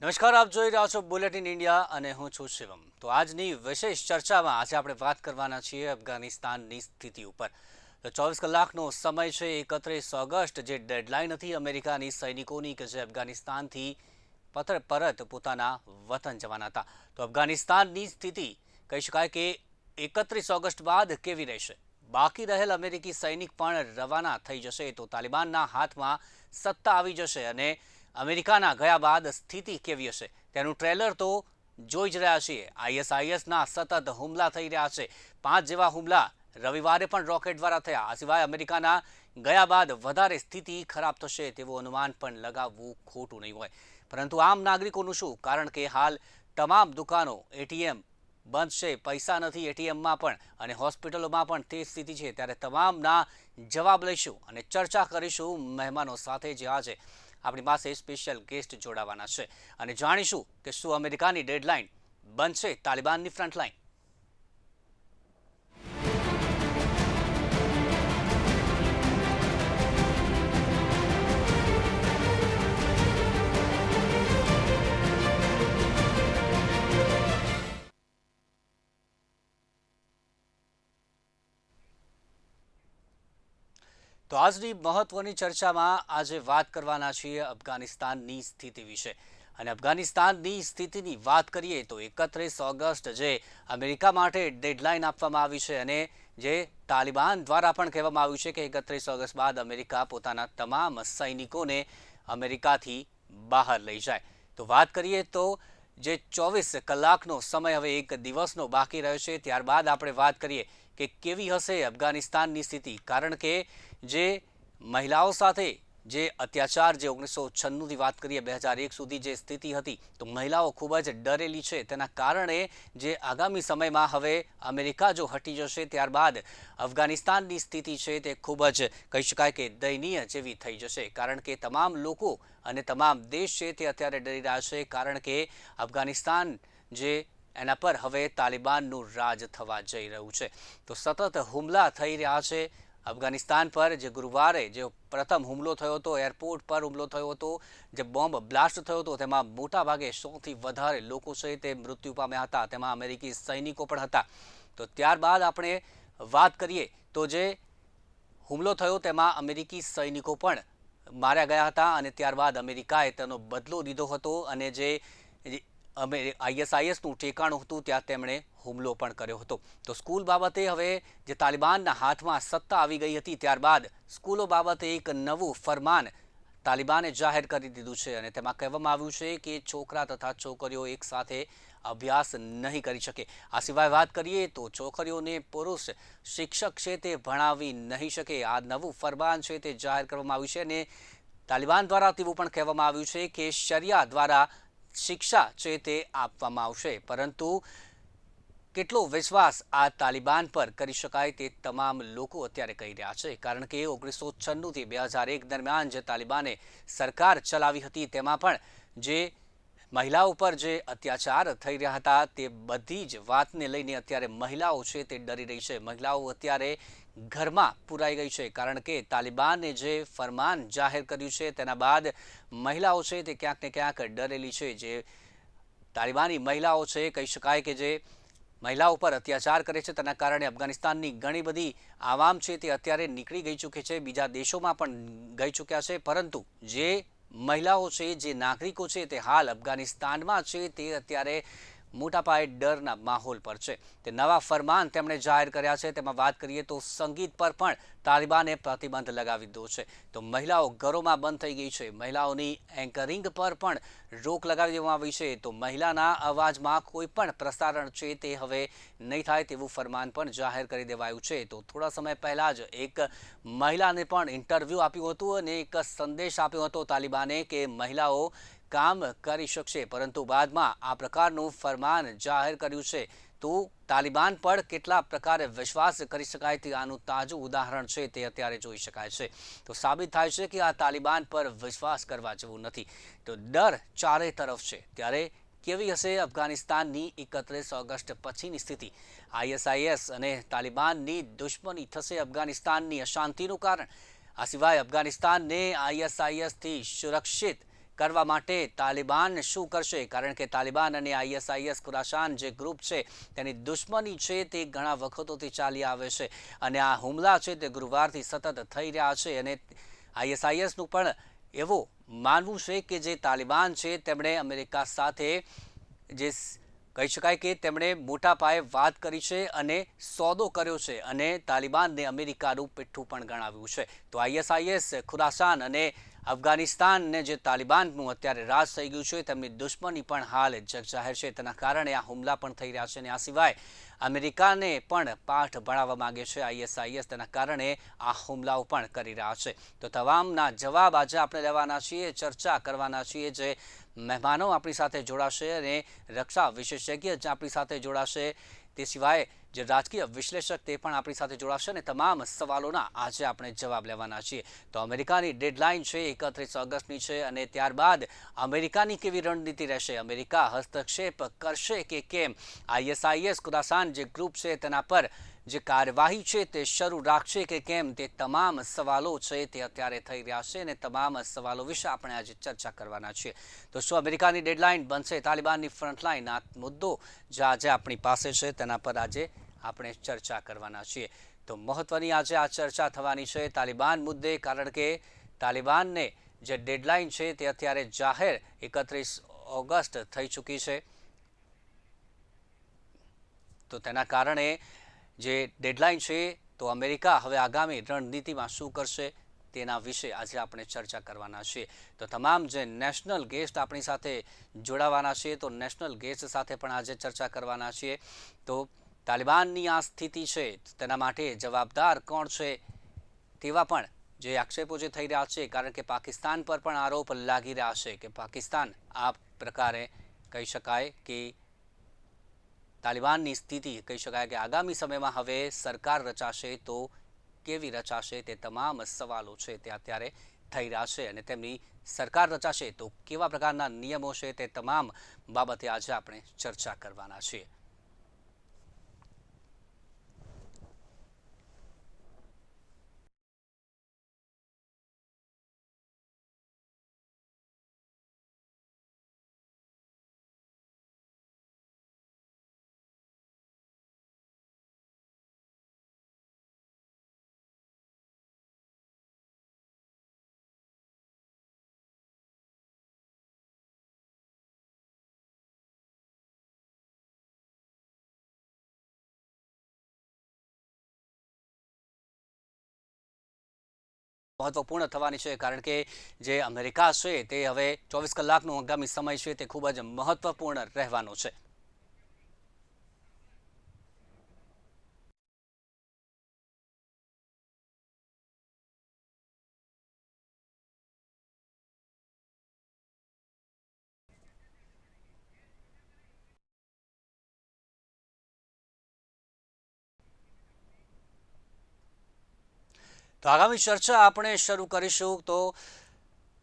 નમસ્કાર, આપ જોઈ રહ્યા છો બુલેટિન ઇન્ડિયા અને હું છું શિવમ। તો આજની વિશેષ ચર્ચામાં આજે આપણે વાત કરવાના છીએ અફઘાનિસ્તાનની સ્થિતિ ઉપર। તો 24 કલાકનો સમય છે 31 ઓગસ્ટ, જે ડેડલાઇન હતી અમેરિકાની સૈનિકોની કે જે અફઘાનિસ્તાનથી પરત પોતાના વતન જવાના હતા। તો અફઘાનિસ્તાનની સ્થિતિ કહી શકાય કે 31 ઓગસ્ટ બાદ કેવી રહેશે? બાકી રહેલ અમેરિકી સૈનિક પણ રવાના થઈ જશે તો તાલિબાનના હાથમાં સત્તા આવી જશે અને અમેરિકાના ગયા બાદ સ્થિતિ કેવી હશે તેનું ટ્રેલર તો જોઈ જ રહ્યા છીએ। આઈએસઆઈએસના સતત હુમલા થઈ રહ્યા છે। 5 જેવા હુમલા રવિવારે પણ રોકેટ દ્વારા થયા। આ સિવાય અમેરિકાના ગયા બાદ વધારે સ્થિતિ ખરાબ થશે તેવું અનુમાન પણ લગાવવું ખોટું નહીં હોય। પરંતુ આમ નાગરિકોનું શું? કારણ કે હાલ તમામ દુકાનો, એટીએમ બંધ છે, પૈસા નથી એટીએમમાં પણ અને હોસ્પિટલોમાં પણ તે સ્થિતિ છે। ત્યારે તમામના જવાબ લઈશું અને ચર્ચા કરીશું મહેમાનો સાથે, જે આજે આપણી પાસે સ્પેશિયલ ગેસ્ટ જોડાવાના છે અને જાણીશું કે શું અમેરિકાની ડેડલાઇન બનશે તાલિબાનની ફ્રન્ટલાઇન। તો આજની મહત્વની ચર્ચામાં આજે વાત કરવાના છીએ અફઘાનિસ્તાનની સ્થિતિ વિશે। અને અફઘાનિસ્તાનની સ્થિતિની વાત કરીએ તો 31 ઓગસ્ટ જે અમેરિકા માટે ડેડલાઇન આપવામાં આવી છે અને જે તાલિબાન દ્વારા પણ કહેવામાં આવ્યું છે કે 31 ઓગસ્ટ બાદ અમેરિકા પોતાના તમામ સૈનિકોને અમેરિકાથી બહાર લઈ જાય। તો વાત કરીએ તો જે 24 કલાકનો સમય હવે એક દિવસનો બાકી રહ્યો છે, ત્યારબાદ આપણે વાત કરીએ કે કેવી હશે અફઘાનિસ્તાનની સ્થિતિ। કારણ કે જે મહિલાઓ સાથે જે અત્યાચાર જે 1996થી વાત કરીએ 2001 સુધી જે સ્થિતિ હતી, તો મહિલાઓ ખૂબ જ ડરેલી છે। તેના કારણે જે આગામી સમયમાં હવે અમેરિકા જો હટી જશે ત્યારબાદ અફઘાનિસ્તાનની સ્થિતિ છે તે ખૂબ જ કહી શકાય કે દયનીય જેવી થઈ જશે। કારણ કે તમામ લોકો અને તમામ દેશ છે તે અત્યારે ડરી રહ્યા છે, કારણ કે અફઘાનિસ્તાન જે એના પર હવે તાલિબાનનું રાજ થવા જઈ રહ્યું છે। તો સતત હુમલા થઈ રહ્યા છે અફઘાનિસ્તાન પર। જે ગુરુવારે જે પ્રથમ હુમલો થયો હતો, એરપોર્ટ પર હુમલો થયો હતો, જે બોમ્બ બ્લાસ્ટ થયો હતો, તેમાં મોટાભાગે 100થી વધારે લોકો છે તે મૃત્યુ પામ્યા હતા, તેમાં અમેરિકી સૈનિકો પણ હતા। તો ત્યારબાદ આપણે વાત કરીએ તો જે હુમલો થયો તેમાં અમેરિકી સૈનિકો પણ માર્યા ગયા હતા અને ત્યારબાદ અમેરિકાએ તેનો બદલો લીધો હતો અને જે આઈએસઆઈએસનું ઠેકાણું હતું ત્યાં તેમણે હુમલો પણ કર્યો હતો। તો સ્કૂલ બાબતે હવે જે તાલિબાનના હાથમાં સત્તા આવી ગઈ હતી, ત્યારબાદ સ્કૂલો બાબતે એક નવું ફરમાન તાલિબાને જાહેર કરી દીધું છે અને તેમાં કહેવામાં આવ્યું છે કે છોકરા તથા છોકરીઓ એકસાથે અભ્યાસ નહીં કરી શકે। આ સિવાય વાત કરીએ તો છોકરીઓને પુરુષ શિક્ષક છે તે ભણાવી નહીં શકે। આ નવું ફરમાન છે તે જાહેર કરવામાં આવ્યું છે અને તાલિબાન દ્વારા તેવું પણ કહેવામાં આવ્યું છે કે શરિયા દ્વારા શિક્ષા છે તે આપવામાં આવશે। પરંતુ કેટલો વિશ્વાસ આ તાલિબાન પર કરી શકાય તે તમામ લોકો અત્યારે કહી રહ્યા છે। કારણ કે 1996થી 2001 દરમિયાન જે તાલિબાને સરકાર ચલાવી હતી તેમાં પણ જે મહિલાઓ પર જે અત્યાચાર થઈ રહ્યા હતા તે બધી જ વાતને લઈને અત્યારે મહિલાઓ છે તે ડરી રહી છે। મહિલાઓ અત્યારે ઘરમાં પુરાઈ ગઈ છે, કારણ કે તાલિબાને જે ફરમાન જાહેર કર્યું છે તેના બાદ મહિલાઓ છે તે ક્યાંક ને ક્યાંક ડરેલી છે। જે તાલિબાની મહિલાઓ છે કહી શકાય કે જે મહિલાઓ પર અત્યાચાર કરે છે, તેના કારણે અફઘાનિસ્તાનની ઘણી બધી આવામ છે તે અત્યારે નીકળી ગઈ ચૂકી છે, બીજા દેશોમાં પણ ગઈ ચૂક્યા છે। પરંતુ જે મહિલાઓ છે, જે નાગરિકો છે તે હાલ અફઘાનિસ્તાનમાં છે તે અત્યારે મોટા પાયે ડરના માહોલ પર છે। તે નવા ફરમાન તેમણે જાહેર કર્યા છે। તેમાં વાત કરીએ તો સંગીત પર પણ તાલિબાને પ્રતિબંધ લગાવી દીધો છે। તો મહિલાઓ ઘરોમાં બંધ થઈ ગઈ છે, મહિલાઓની એન્કરિંગ પર પણ રોક લગાવી દેવામાં આવી છે। તો મહિલાના અવાજમાં કોઈ પણ પ્રસારણ છે તે હવે નહીં થાય તેવું ફરમાન પણ જાહેર કરી દેવાયું છે। તો થોડા સમય પહેલાં જ એક મહિલાને પણ ઇન્ટરવ્યૂ આપ્યું હતું અને એક સંદેશ આપ્યો હતો તાલિબાને કે મહિલાઓ કામ કરી શકશે, પરંતુ બાદમાં આ પ્રકારનું ફરમાન જાહેર કર્યું છે। તો તાલિબાન પર કેટલા પ્રકારે વિશ્વાસ કરી શકાય તે આનું તાજું ઉદાહરણ છે તે અત્યારે જોઈ શકાય છે। તો સાબિત થાય છે કે આ તાલિબાન પર વિશ્વાસ કરવા જેવું નથી। તો ડર ચારે તરફ છે। ત્યારે કેવી હશે અફઘાનિસ્તાનની 31 ઓગસ્ટ પછીની સ્થિતિ? આઈએસઆઈએસ અને તાલિબાનની દુશ્મની થશે અફઘાનિસ્તાનની અશાંતિનું કારણ? આ સિવાય અફઘાનિસ્તાનને આઈએસઆઈએસથી સુરક્ષિત કરવા માટે તાલિબાન શું કરશે, કારણ કે તાલિબાન અને ISIS ખુરાસાન જે ગ્રુપ છે તેની દુશ્મની છે તે ઘણા વખતોથી ચાલી આવે છે અને આ હુમલા છે તે ગુરુવારથી સતત થઈ રહ્યા છે અને ISISનું પણ એવું માનવું છે કે જે તાલિબાન છે તેમણે અમેરિકા સાથે જે કહી શકાય કે તેમણે મોટા પાયે વાત કરી છે અને સોદો કર્યો છે અને તાલિબાનને અમેરિકાનું પીઠું પણ ગણાવ્યું છે। તો ISIS ખુરાસાન અને અફઘાનિસ્તાનને જે તાલિબાનનું અત્યારે રાજ થઈ ગયું છે તેમની દુશ્મની પણ હાલ જગજાહેર છે, તેના કારણે આ હુમલા પણ થઈ રહ્યા છે અને આ સિવાય અમેરિકાને પણ પાઠ ભણાવવા માંગે છે ISIS, તેના કારણે આ હુમલાઓ પણ કરી રહ્યા છે। તો તમામના જવાબ આજે આપણે લેવાના છીએ, ચર્ચા કરવાના છીએ। જે મહેમાનો આપણી સાથે જોડાશે અને રક્ષા વિશેષજ્ઞ આપણી સાથે જોડાશે, તે સિવાય જે રાજકીય વિશ્લેષક તે પણ આપણી સાથે જોડાશે અને તમામ સવાલોના આજે આપણે જવાબ લેવાના છીએ। તો અમેરિકાની ડેડલાઇન છે 31 ઓગસ્ટની છે અને ત્યારબાદ અમેરિકાની કેવી રણનીતિ રહેશે, અમેરિકા હસ્તક્ષેપ કરશે કે કેમ, ISIS ખુરાસાન જે ગ્રુપ છે તેના પર જે કાર્યવાહી છે તે શરૂ રાખશે કે કેમ, તે તમામ સવાલો છે તે અત્યારે થઈ રહ્યા છે અને તમામ સવાલો વિશે આપણે આજે ચર્ચા કરવાના છીએ। તો શું અમેરિકાની ડેડલાઇન બનશે તાલિબાનની ફ્રન્ટલાઇન, આ મુદ્દો જે આજે આપણી પાસે છે તેના પર આજે આપણે ચર્ચા કરવાના છીએ। તો મહત્વની આજે આ ચર્ચા થવાની છે તાલિબાન મુદ્દે, કારણ કે તાલિબાનને જે ડેડલાઇન છે તે અત્યારે જાહેર 31 ઓગસ્ટ થઈ ચૂકી છે। તો તેના કારણે જે ડેડલાઇન છે તો અમેરિકા હવે આગામી રણનીતિમાં શું કરશે તેના વિશે આજે આપણે ચર્ચા કરવાના છીએ। તો તમામ જે નેશનલ ગેસ્ટ આપણી સાથે જોડાવાના છે તો નેશનલ ગેસ્ટ સાથે પણ આજે ચર્ચા કરવાના છીએ। તો તાલિબાનની આ સ્થિતિ છે તેના માટે જવાબદાર કોણ છે તેવા પણ જે આક્ષેપો જે થઈ રહ્યા છે, કારણ કે પાકિસ્તાન પર પણ આરોપ લાગી રહ્યા છે કે પાકિસ્તાન આ પ્રકારે કહી શકાય કે તાલિબાનની સ્થિતિ કહી શકાય કે આગામી સમયમાં હવે સરકાર રચાશે તો કેવી રચાશે, તે તમામ સવાલો છે તે અત્યારે થઈ રહ્યા છે અને તેમની સરકાર રચાશે તો કેવા પ્રકારના નિયમો છે તે તમામ બાબતે આજે આપણે ચર્ચા કરવાના છીએ। મહત્વપૂર્ણ થવાની છે, કારણ કે જે અમેરિકા છે તે હવે 24 કલાકનો આગામી સમય છે તે ખૂબ જ મહત્વપૂર્ણ રહેવાનો છે। तो आगामी चर्चा आपने शुरू करीशू। तो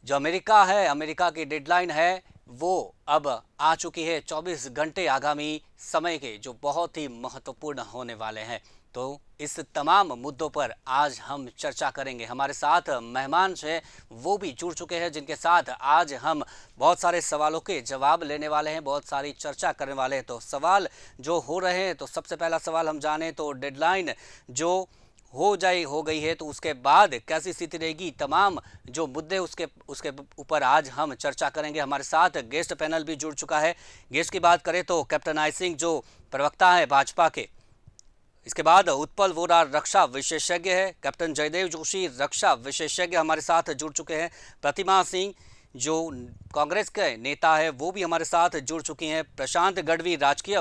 जो अमेरिका है, अमेरिका की डेडलाइन है वो अब आ चुकी है 24 घंटे आगामी समय के, जो बहुत ही महत्वपूर्ण होने वाले हैं। तो इस तमाम मुद्दों पर आज हम चर्चा करेंगे। हमारे साथ मेहमान है वो भी जुड़ चुके हैं, जिनके साथ आज हम बहुत सारे सवालों के जवाब लेने वाले हैं, बहुत सारी चर्चा करने वाले हैं। तो सवाल जो हो रहे हैं, तो सबसे पहला सवाल हम जाने तो डेडलाइन जो हो गई है तो उसके बाद कैसी स्थिति रहेगी, तमाम जो मुद्दे उसके ऊपर आज हम चर्चा करेंगे। हमारे साथ गेस्ट पैनल भी जुड़ चुका है। गेस्ट की बात करें तो कैप्टन आई सिंह जो प्रवक्ता है भाजपा के, इसके बाद उत्पल वोरा रक्षा विशेषज्ञ है, कैप्टन जयदेव जोशी रक्षा विशेषज्ञ हमारे साथ जुड़ चुके हैं, प्रतिमा सिंह जो कांग्रेस के नेता है वो भी हमारे साथ जुड़ चुकी हैं, प्रशांत गढ़वी राजकीय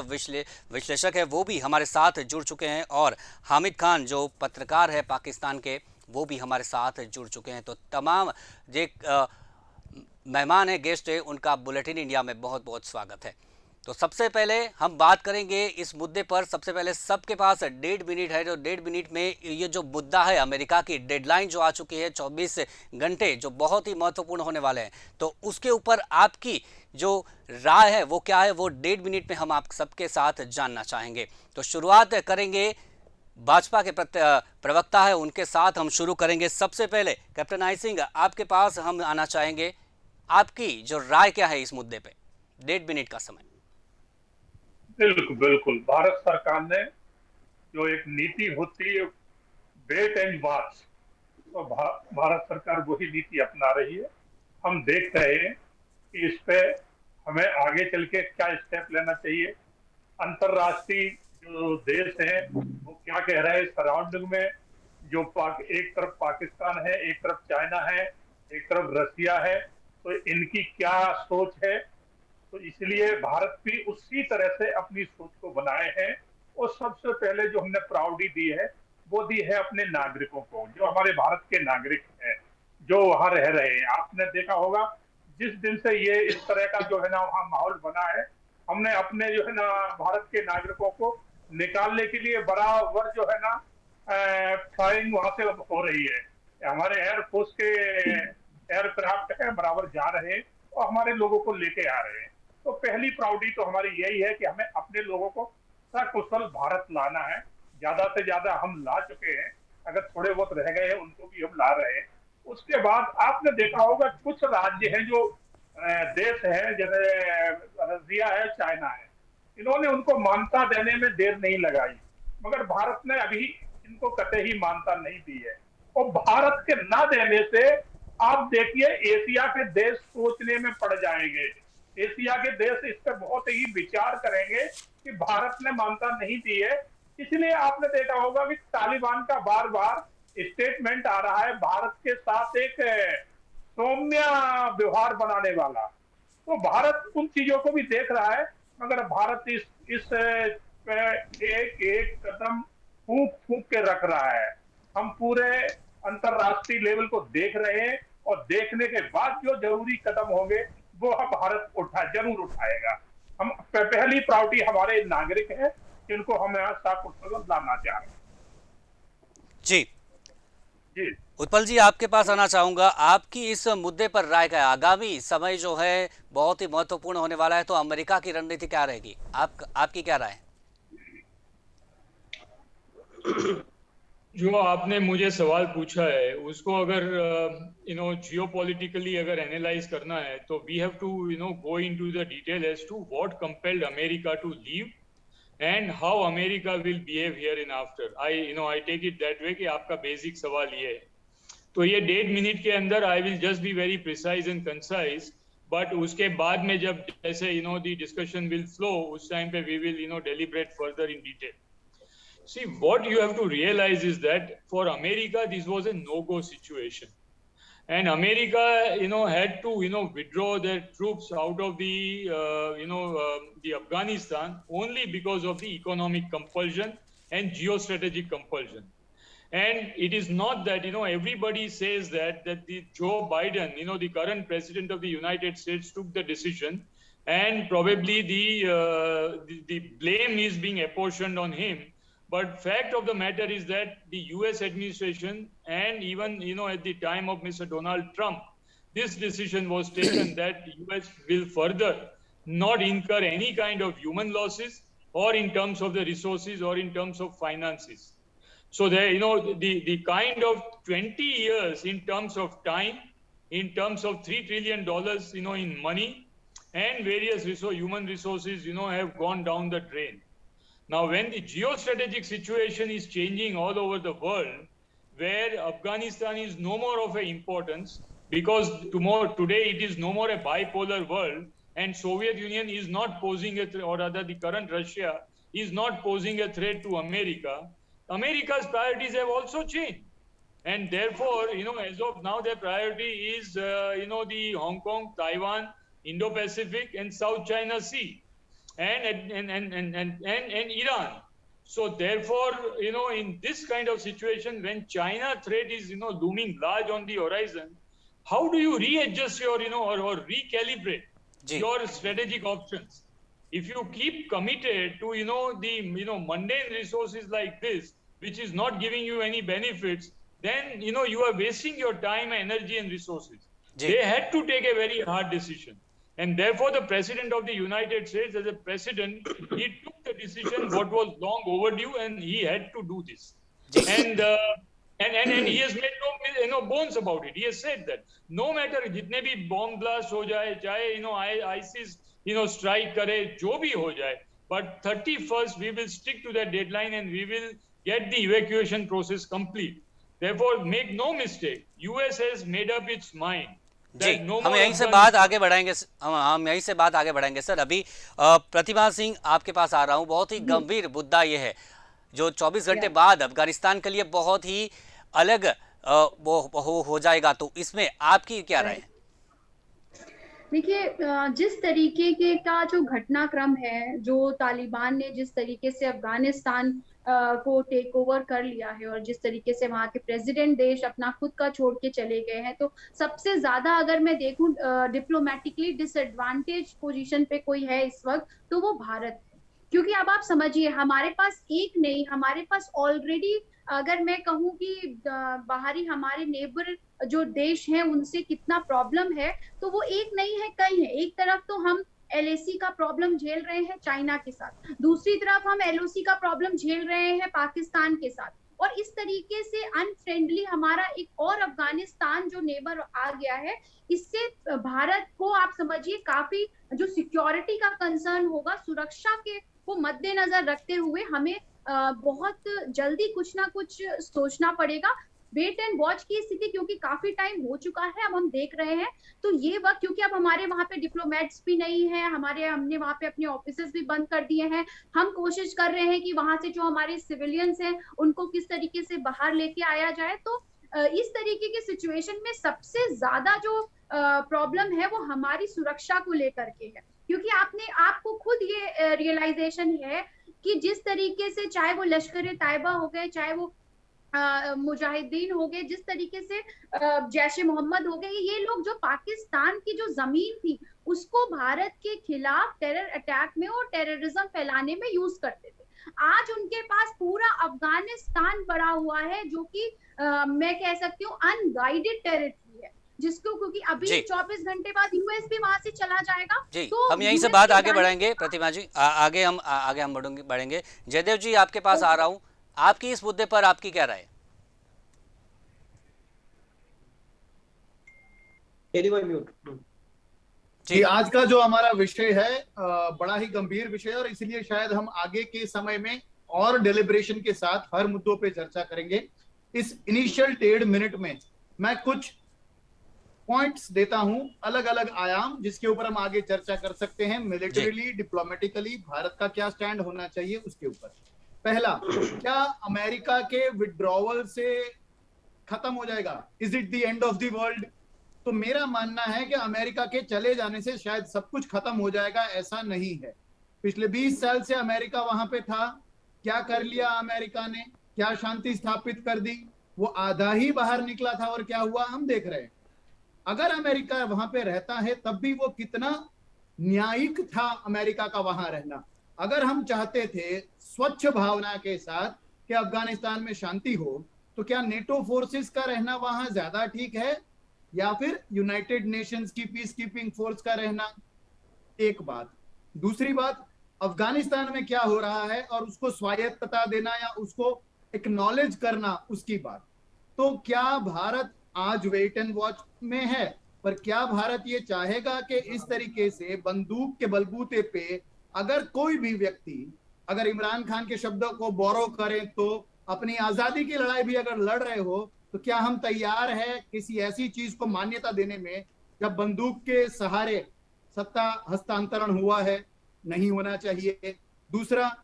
विश्लेषक है वो भी हमारे साथ जुड़ चुके हैं, और हामिद खान जो पत्रकार है पाकिस्तान के वो भी हमारे साथ जुड़ चुके हैं। तो तमाम जो मेहमान है, गेस्ट है, उनका बुलेटिन इंडिया में बहुत बहुत स्वागत है। तो सबसे पहले हम बात करेंगे इस मुद्दे पर। सबसे पहले सबके पास 1.5 मिनट है, तो 1.5 मिनट में ये जो मुद्दा है, अमेरिका की डेडलाइन जो आ चुकी है 24 घंटे, जो बहुत ही महत्वपूर्ण होने वाले हैं, तो उसके ऊपर आपकी जो राय है वो क्या है, वो 1.5 मिनट में हम आप सबके साथ जानना चाहेंगे। तो शुरुआत करेंगे भाजपा के प्रवक्ता है उनके साथ हम शुरू करेंगे। सबसे पहले कैप्टन आई सिंह आपके पास हम आना चाहेंगे। आपकी जो राय क्या है इस मुद्दे पे? 1.5 मिनट का समय। बिल्कुल बिल्कुल, भारत सरकार ने जो एक नीति होती है, वेट एंड वॉच, तो भारत सरकार वही नीति अपना रही है। हम देख रहे हैं कि इस पे हमें आगे चल के क्या स्टेप लेना चाहिए। अंतरराष्ट्रीय जो देश हैं वो क्या कह रहे हैं सराउंडिंग में, जो एक तरफ पाकिस्तान है, एक तरफ चाइना है, एक तरफ रसिया है, तो इनकी क्या सोच है। तो इसलिए भारत भी उसी तरह से अपनी सोच को बनाए हैं। और सबसे पहले जो हमने प्रायोरिटी दी है वो दी है अपने नागरिकों को, जो हमारे भारत के नागरिक हैं, जो वहां रह रहे हैं। आपने देखा होगा जिस दिन से ये इस तरह का जो है ना वहाँ माहौल बना है, हमने अपने जो है ना भारत के नागरिकों को निकालने के लिए बराबर जो है ना फ्लाइंग वहां से हो रही है। हमारे एयरफोर्स के एयरक्राफ्ट है बराबर जा रहे हैं और हमारे लोगों को लेके आ रहे हैं। तो पहली प्रायोरिटी तो हमारी यही है कि हमें अपने लोगों को सकुशल भारत लाना है। ज्यादा से ज्यादा हम ला चुके हैं, अगर थोड़े बहुत रह गए हैं उनको भी हम ला रहे हैं। उसके बाद आपने देखा होगा कुछ राज्य हैं जो देश है, जैसे रसिया है, चाइना है, इन्होंने उनको मान्यता देने में देर नहीं लगाई, मगर भारत ने अभी इनको कतई ही मान्यता नहीं दी है। और भारत के न देने से आप देखिए एशिया के देश सोचने में पड़ जाएंगे। एशिया के देश इस पर बहुत ही विचार करेंगे कि भारत ने मान्यता नहीं दी है। इसलिए आपने देखा होगा कि तालिबान का बार बार स्टेटमेंट आ रहा है भारत के साथ एक सौम्य व्यवहार बनाने वाला। तो भारत उन चीजों को भी देख रहा है, मगर भारत इस एक एक कदम फूंक फूंक के रख रहा है। हम पूरे अंतरराष्ट्रीय लेवल को देख रहे हैं और देखने के बाद जो जरूरी कदम होंगे वो भारत जरूर उठाएगा। हम पहली प्रायोरिटी हमारे नागरिक हैं जिनको हम यहाँ सकुशल लाना चाह रहे हैं। जी जी उत्पल जी, आपके पास आना चाहूंगा। आपकी इस मुद्दे पर राय क्या है? आगामी समय जो है बहुत ही महत्वपूर्ण होने वाला है, तो अमेरिका की रणनीति क्या रहेगी? आपकी क्या राय है? जो आपने मुझे सवाल पूछा है उसको अगर जियोपॉलिटिकली अगर एनालाइज करना है तो we have to go into the detail as to what compelled America to leave and how America will behave hereinafter. I take it that way कि आपका बेसिक सवाल ये है। तो ये 1.5 मिनट के अंदर I will just be very precise and concise, but उसके बाद में जब जैसे द डिस्कशन विल फ्लो, उस टाइम पे we will deliberate further in detail. See, what you have to realize is that for America, this was a no-go situation. And America, had to, withdraw their troops out of the Afghanistan only because of the economic compulsion and geostrategic compulsion. And it is not that, everybody says that the Joe Biden, the current president of the United States took the decision and probably the blame is being apportioned on him. But fact of the matter is that the US administration and even, at the time of Mr. Donald Trump, this decision was taken that US will further not incur any kind of human losses or in terms of the resources or in terms of finances. So there, the kind of 20 years in terms of time, in terms of $3 trillion, in money and various human resources, have gone down the drain. Now, when the geostrategic situation is changing all over the world, where Afghanistan is no more of an importance, because today it is no more a bipolar world, and Soviet Union is not posing a threat, or rather the current Russia is not posing a threat to America, America's priorities have also changed. And therefore, as of now, their priority is, the Hong Kong, Taiwan, Indo-Pacific, and South China Sea. And Iran. So therefore, in this kind of situation, when China threat is, looming large on the horizon, how do you readjust your, or recalibrate your strategic options? If you keep committed to, the, mundane resources like this, which is not giving you any benefits, then, you are wasting your time, energy, and resources. They had to take a very hard decision. And therefore, the President of the United States, as a president, he took the decision what was long overdue, and he had to do this. And And he has made no bones about it. He has said that no matter जितने भी bomb blast हो जाए, चाहे ISIS strike करे, जो भी हो जाए, but 31st we will stick to that deadline and we will get the evacuation process complete. Therefore, make no mistake, US has made up its mind. जी, हम यहीं से बात आगे बढ़ाएंगे। हम यहीं से बात आगे बढ़ाएंगे सर। अभी प्रतिभा सिंह आपके पास आ रहा हूं। बहुत ही गंभीर मुद्दा ये है जो 24 घंटे बाद अफगानिस्तान के लिए बहुत ही अलग वो हो जाएगा, तो इसमें आपकी क्या राय है? देखिए, जिस तरीके के का जो घटनाक्रम है, जो तालिबान ने जिस तरीके से अफगानिस्तान को टेक ओवर कर लिया है और जिस तरीके से वहाँ के प्रेसिडेंट देश अपना खुद का छोड़ के चले गए हैं, तो सबसे ज्यादा अगर मैं देखूं डिप्लोमेटिकली डिसएडवांटेज पोजीशन पे कोई है इस वक्त, तो वो भारत है। क्योंकि अब आप समझिए, हमारे पास एक नहीं, हमारे पास ऑलरेडी, अगर मैं कहूँ कि बाहरी हमारे नेबर जो देश हैं उनसे कितना प्रॉब्लम है, तो वो एक नहीं है, कई है। एक तरफ तो हम LAC का प्रॉब्लम झेल रहे हैं चाइना के साथ, दूसरी तरफ हम LOC का प्रॉब्लम झेल रहे हैं पाकिस्तान के साथ, और इस तरीके से अनफ्रेंडली हमारा एक और अफगानिस्तान जो नेबर आ गया है। इससे भारत को आप समझिए काफी जो सिक्योरिटी का कंसर्न होगा, सुरक्षा के को मद्देनजर रखते हुए हमें बहुत जल्दी कुछ ना कुछ सोचना पड़ेगा। वेट एंड वॉच की स्थिति, क्योंकि काफी टाइम हो चुका है, अब हम देख रहे हैं, तो ये वक्त, क्योंकि अब हमारे वहां पे डिप्लोमेट्स भी नहीं है, हमने वहां पे अपने ऑफिसेस भी बंद कर दिए हैं। हम कोशिश कर रहे हैं कि वहां से जो हमारे सिविलियंस हैं उनको किस तरीके से बाहर लेके आया जाए। तो इस तरीके की सिचुएशन में सबसे ज्यादा जो प्रॉब्लम है वो हमारी सुरक्षा को लेकर के है, क्योंकि आपको खुद ये रियलाइजेशन है कि जिस तरीके से, चाहे वो लश्कर तैयबा हो गए, चाहे वो मुजाहिदीन हो गए, जिस तरीके से जैश मोहम्मद हो गए, ये लोग जो पाकिस्तान की जो जमीन थी उसको भारत के खिलाफ टेरर अटैक में और टेररिज्म फैलाने में यूज करते थे। आज उनके पास पूरा अफगानिस्तान पड़ा हुआ है, जो कि मैं कह सकती हूँ अनगाइडेड टेरिटरी है, जिसको, क्योंकि अभी 24 घंटे बाद US भी वहां से चला जाएगा। जी, तो हम यहीं से बात आगे बढ़ाएंगे प्रतिभा जी, आगे हम बढ़ेंगे। जयदेव जी, आपके पास आ रहा हूं। आपकी इस मुद्दे पर आपकी क्या राय है? जी, आज का जो हमारा विषय है बड़ा ही गंभीर विषय है, और इसलिए शायद हम आगे के समय में और डेलिब्रेशन के साथ हर मुद्दों पे चर्चा करेंगे। इस इनिशियल 1.5 मिनट में मैं कुछ पॉइंट्स देता हूं, अलग अलग आयाम, जिसके ऊपर हम आगे चर्चा कर सकते हैं। मिलिटरीली, डिप्लोमेटिकली भारत का क्या स्टैंड होना चाहिए उसके ऊपर। पहला, क्या अमेरिका के विड्रॉवल से खत्म हो जाएगा? Is it the end of the world? तो मेरा मानना है कि अमेरिका के चले जाने से शायद सब कुछ खत्म हो जाएगा, ऐसा नहीं है। पिछले 20 साल से अमेरिका वहां पे था, क्या कर लिया अमेरिका ने? क्या शांति स्थापित कर दी? वो आधा ही बाहर निकला था, और क्या हुआ हम देख रहे हैं। अगर अमेरिका वहां पे रहता है तब भी वो कितना न्यायिक था अमेरिका का वहां रहना। अगर हम चाहते थे स्वच्छ भावना के साथ कि अफगानिस्तान में शांति हो, तो क्या नेटो फोर्सेस का रहना वहां ज्यादा ठीक है या फिर यूनाइटेड नेशंस की पीस कीपिंग फोर्स का रहना? एक बात। दूसरी बात, अफगानिस्तान में क्या हो रहा है और उसको स्वायत्तता देना या उसको एक्नॉलेज करना, उसकी बात। तो क्या भारत आज वेट एंड वॉच में है, पर क्या भारत ये चाहेगा कि इस तरीके से बंदूक के बलबूते पे अगर कोई भी व्यक्ति, अगर इमरान खान के शब्दों को बोरो करें तो अपनी आजादी की लड़ाई भी अगर लड़ रहे हो, तो क्या हम तैयार है किसी ऐसी चीज को मान्यता देने में जब बंदूक के सहारे सत्ता हस्तांतरण हुआ है? नहीं होना चाहिए। दूसरा,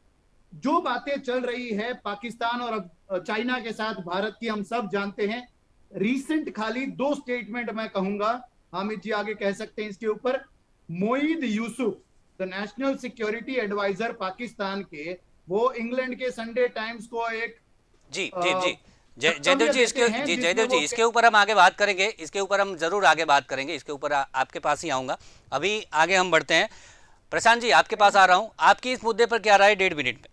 जो बातें चल रही है पाकिस्तान और चाइना के साथ भारत की, हम सब जानते हैं। रीसेंट खाली 2 स्टेटमेंट मैं कहूंगा, हामिद जी आगे कह सकते हैं इसके ऊपर। Moeed Yusuf, the national security adviser Pakistan के, वो इंग्लैंड के संडे टाइम्स को एक जयदेव जी, इसके ऊपर हम आगे बात करेंगे, इसके ऊपर हम जरूर आगे बात करेंगे, इसके ऊपर आपके पास ही आऊंगा। अभी आगे हम बढ़ते हैं। प्रशांत जी, आपके पास आ रहा हूं। आपकी इस मुद्दे पर क्या राय 1.5 मिनट में?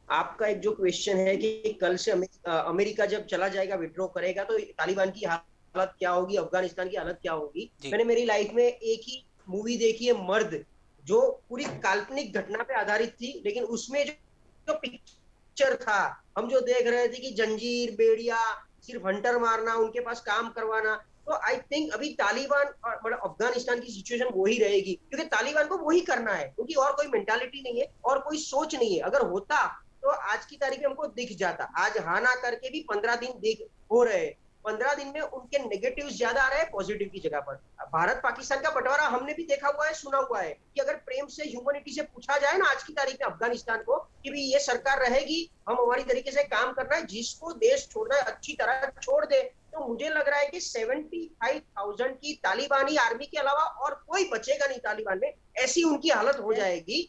आपका एक जो क्वेश्चन है कि कल से अमेरिका जब चला जाएगा, विड्रॉ करेगा, तो तालिबान की हालत क्या होगी, अफगानिस्तान की हालत क्या होगी। मैंने मेरी लाइफ में एक ही मूवी देखी है, मर्द, जो पूरी काल्पनिक घटना पे आधारित थी, लेकिन उसमें जो पिक्चर पिक्चर था, हम जो देख रहे थे कि जंजीर, बेड़िया, सिर्फ हंटर मारना, उनके पास काम करवाना, तो आई थिंक अभी तालिबान और मतलब अफगानिस्तान की सिचुएशन वही रहेगी, क्योंकि तालिबान को वही करना है, क्योंकि और कोई मेंटालिटी नहीं है और कोई सोच नहीं है। अगर होता तो आज की तारीख में हमको दिख जाता। आज हाँ ना करके भी 15 दिन दिख हो रहे हैं, 15 दिन में उनके नेगेटिव ज्यादा आ रहे हैं पॉजिटिव की जगह पर। भारत पाकिस्तान का बंटवारा हमने भी देखा हुआ है, सुना हुआ है कि अगर प्रेम से, ह्यूमैनिटी से पूछा जाए ना आज की तारीख में अफगानिस्तान को कि भी ये सरकार रहेगी, हम हमारी तरीके से काम करना है, जिसको देश छोड़ना है अच्छी तरह छोड़ दे, तो मुझे लग रहा है कि 75,000 की तालिबानी आर्मी के अलावा और कोई बचेगा नहीं तालिबान में, ऐसी उनकी हालत हो जाएगी।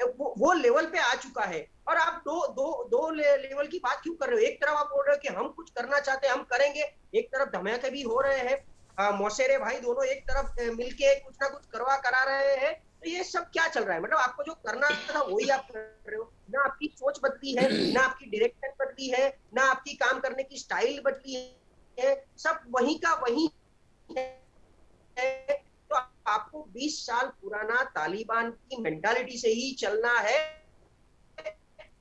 वो लेवल पे आ चुका है। और आप दो लेवल की बात क्यों कर रहे हो? एक तरफ आप बोल रहे हो कि हम कुछ करना चाहते हैं, हम करेंगे, एक तरफ धमाके भी हो रहे हैं, मौसेरे भाई दोनों एक तरफ मिलके कुछ ना कुछ करा रहे हैं, तो ये सब क्या चल रहा है? मतलब आपको जो करना था वही आप कर रहे हो, ना आपकी सोच बदली है, ना आपकी डायरेक्शन बदली है, ना आपकी काम करने की स्टाइल बदली है, सब वही का वही है। तो आपको 20 साल पुराना तालिबान की मेंटालिटी से ही चलना है,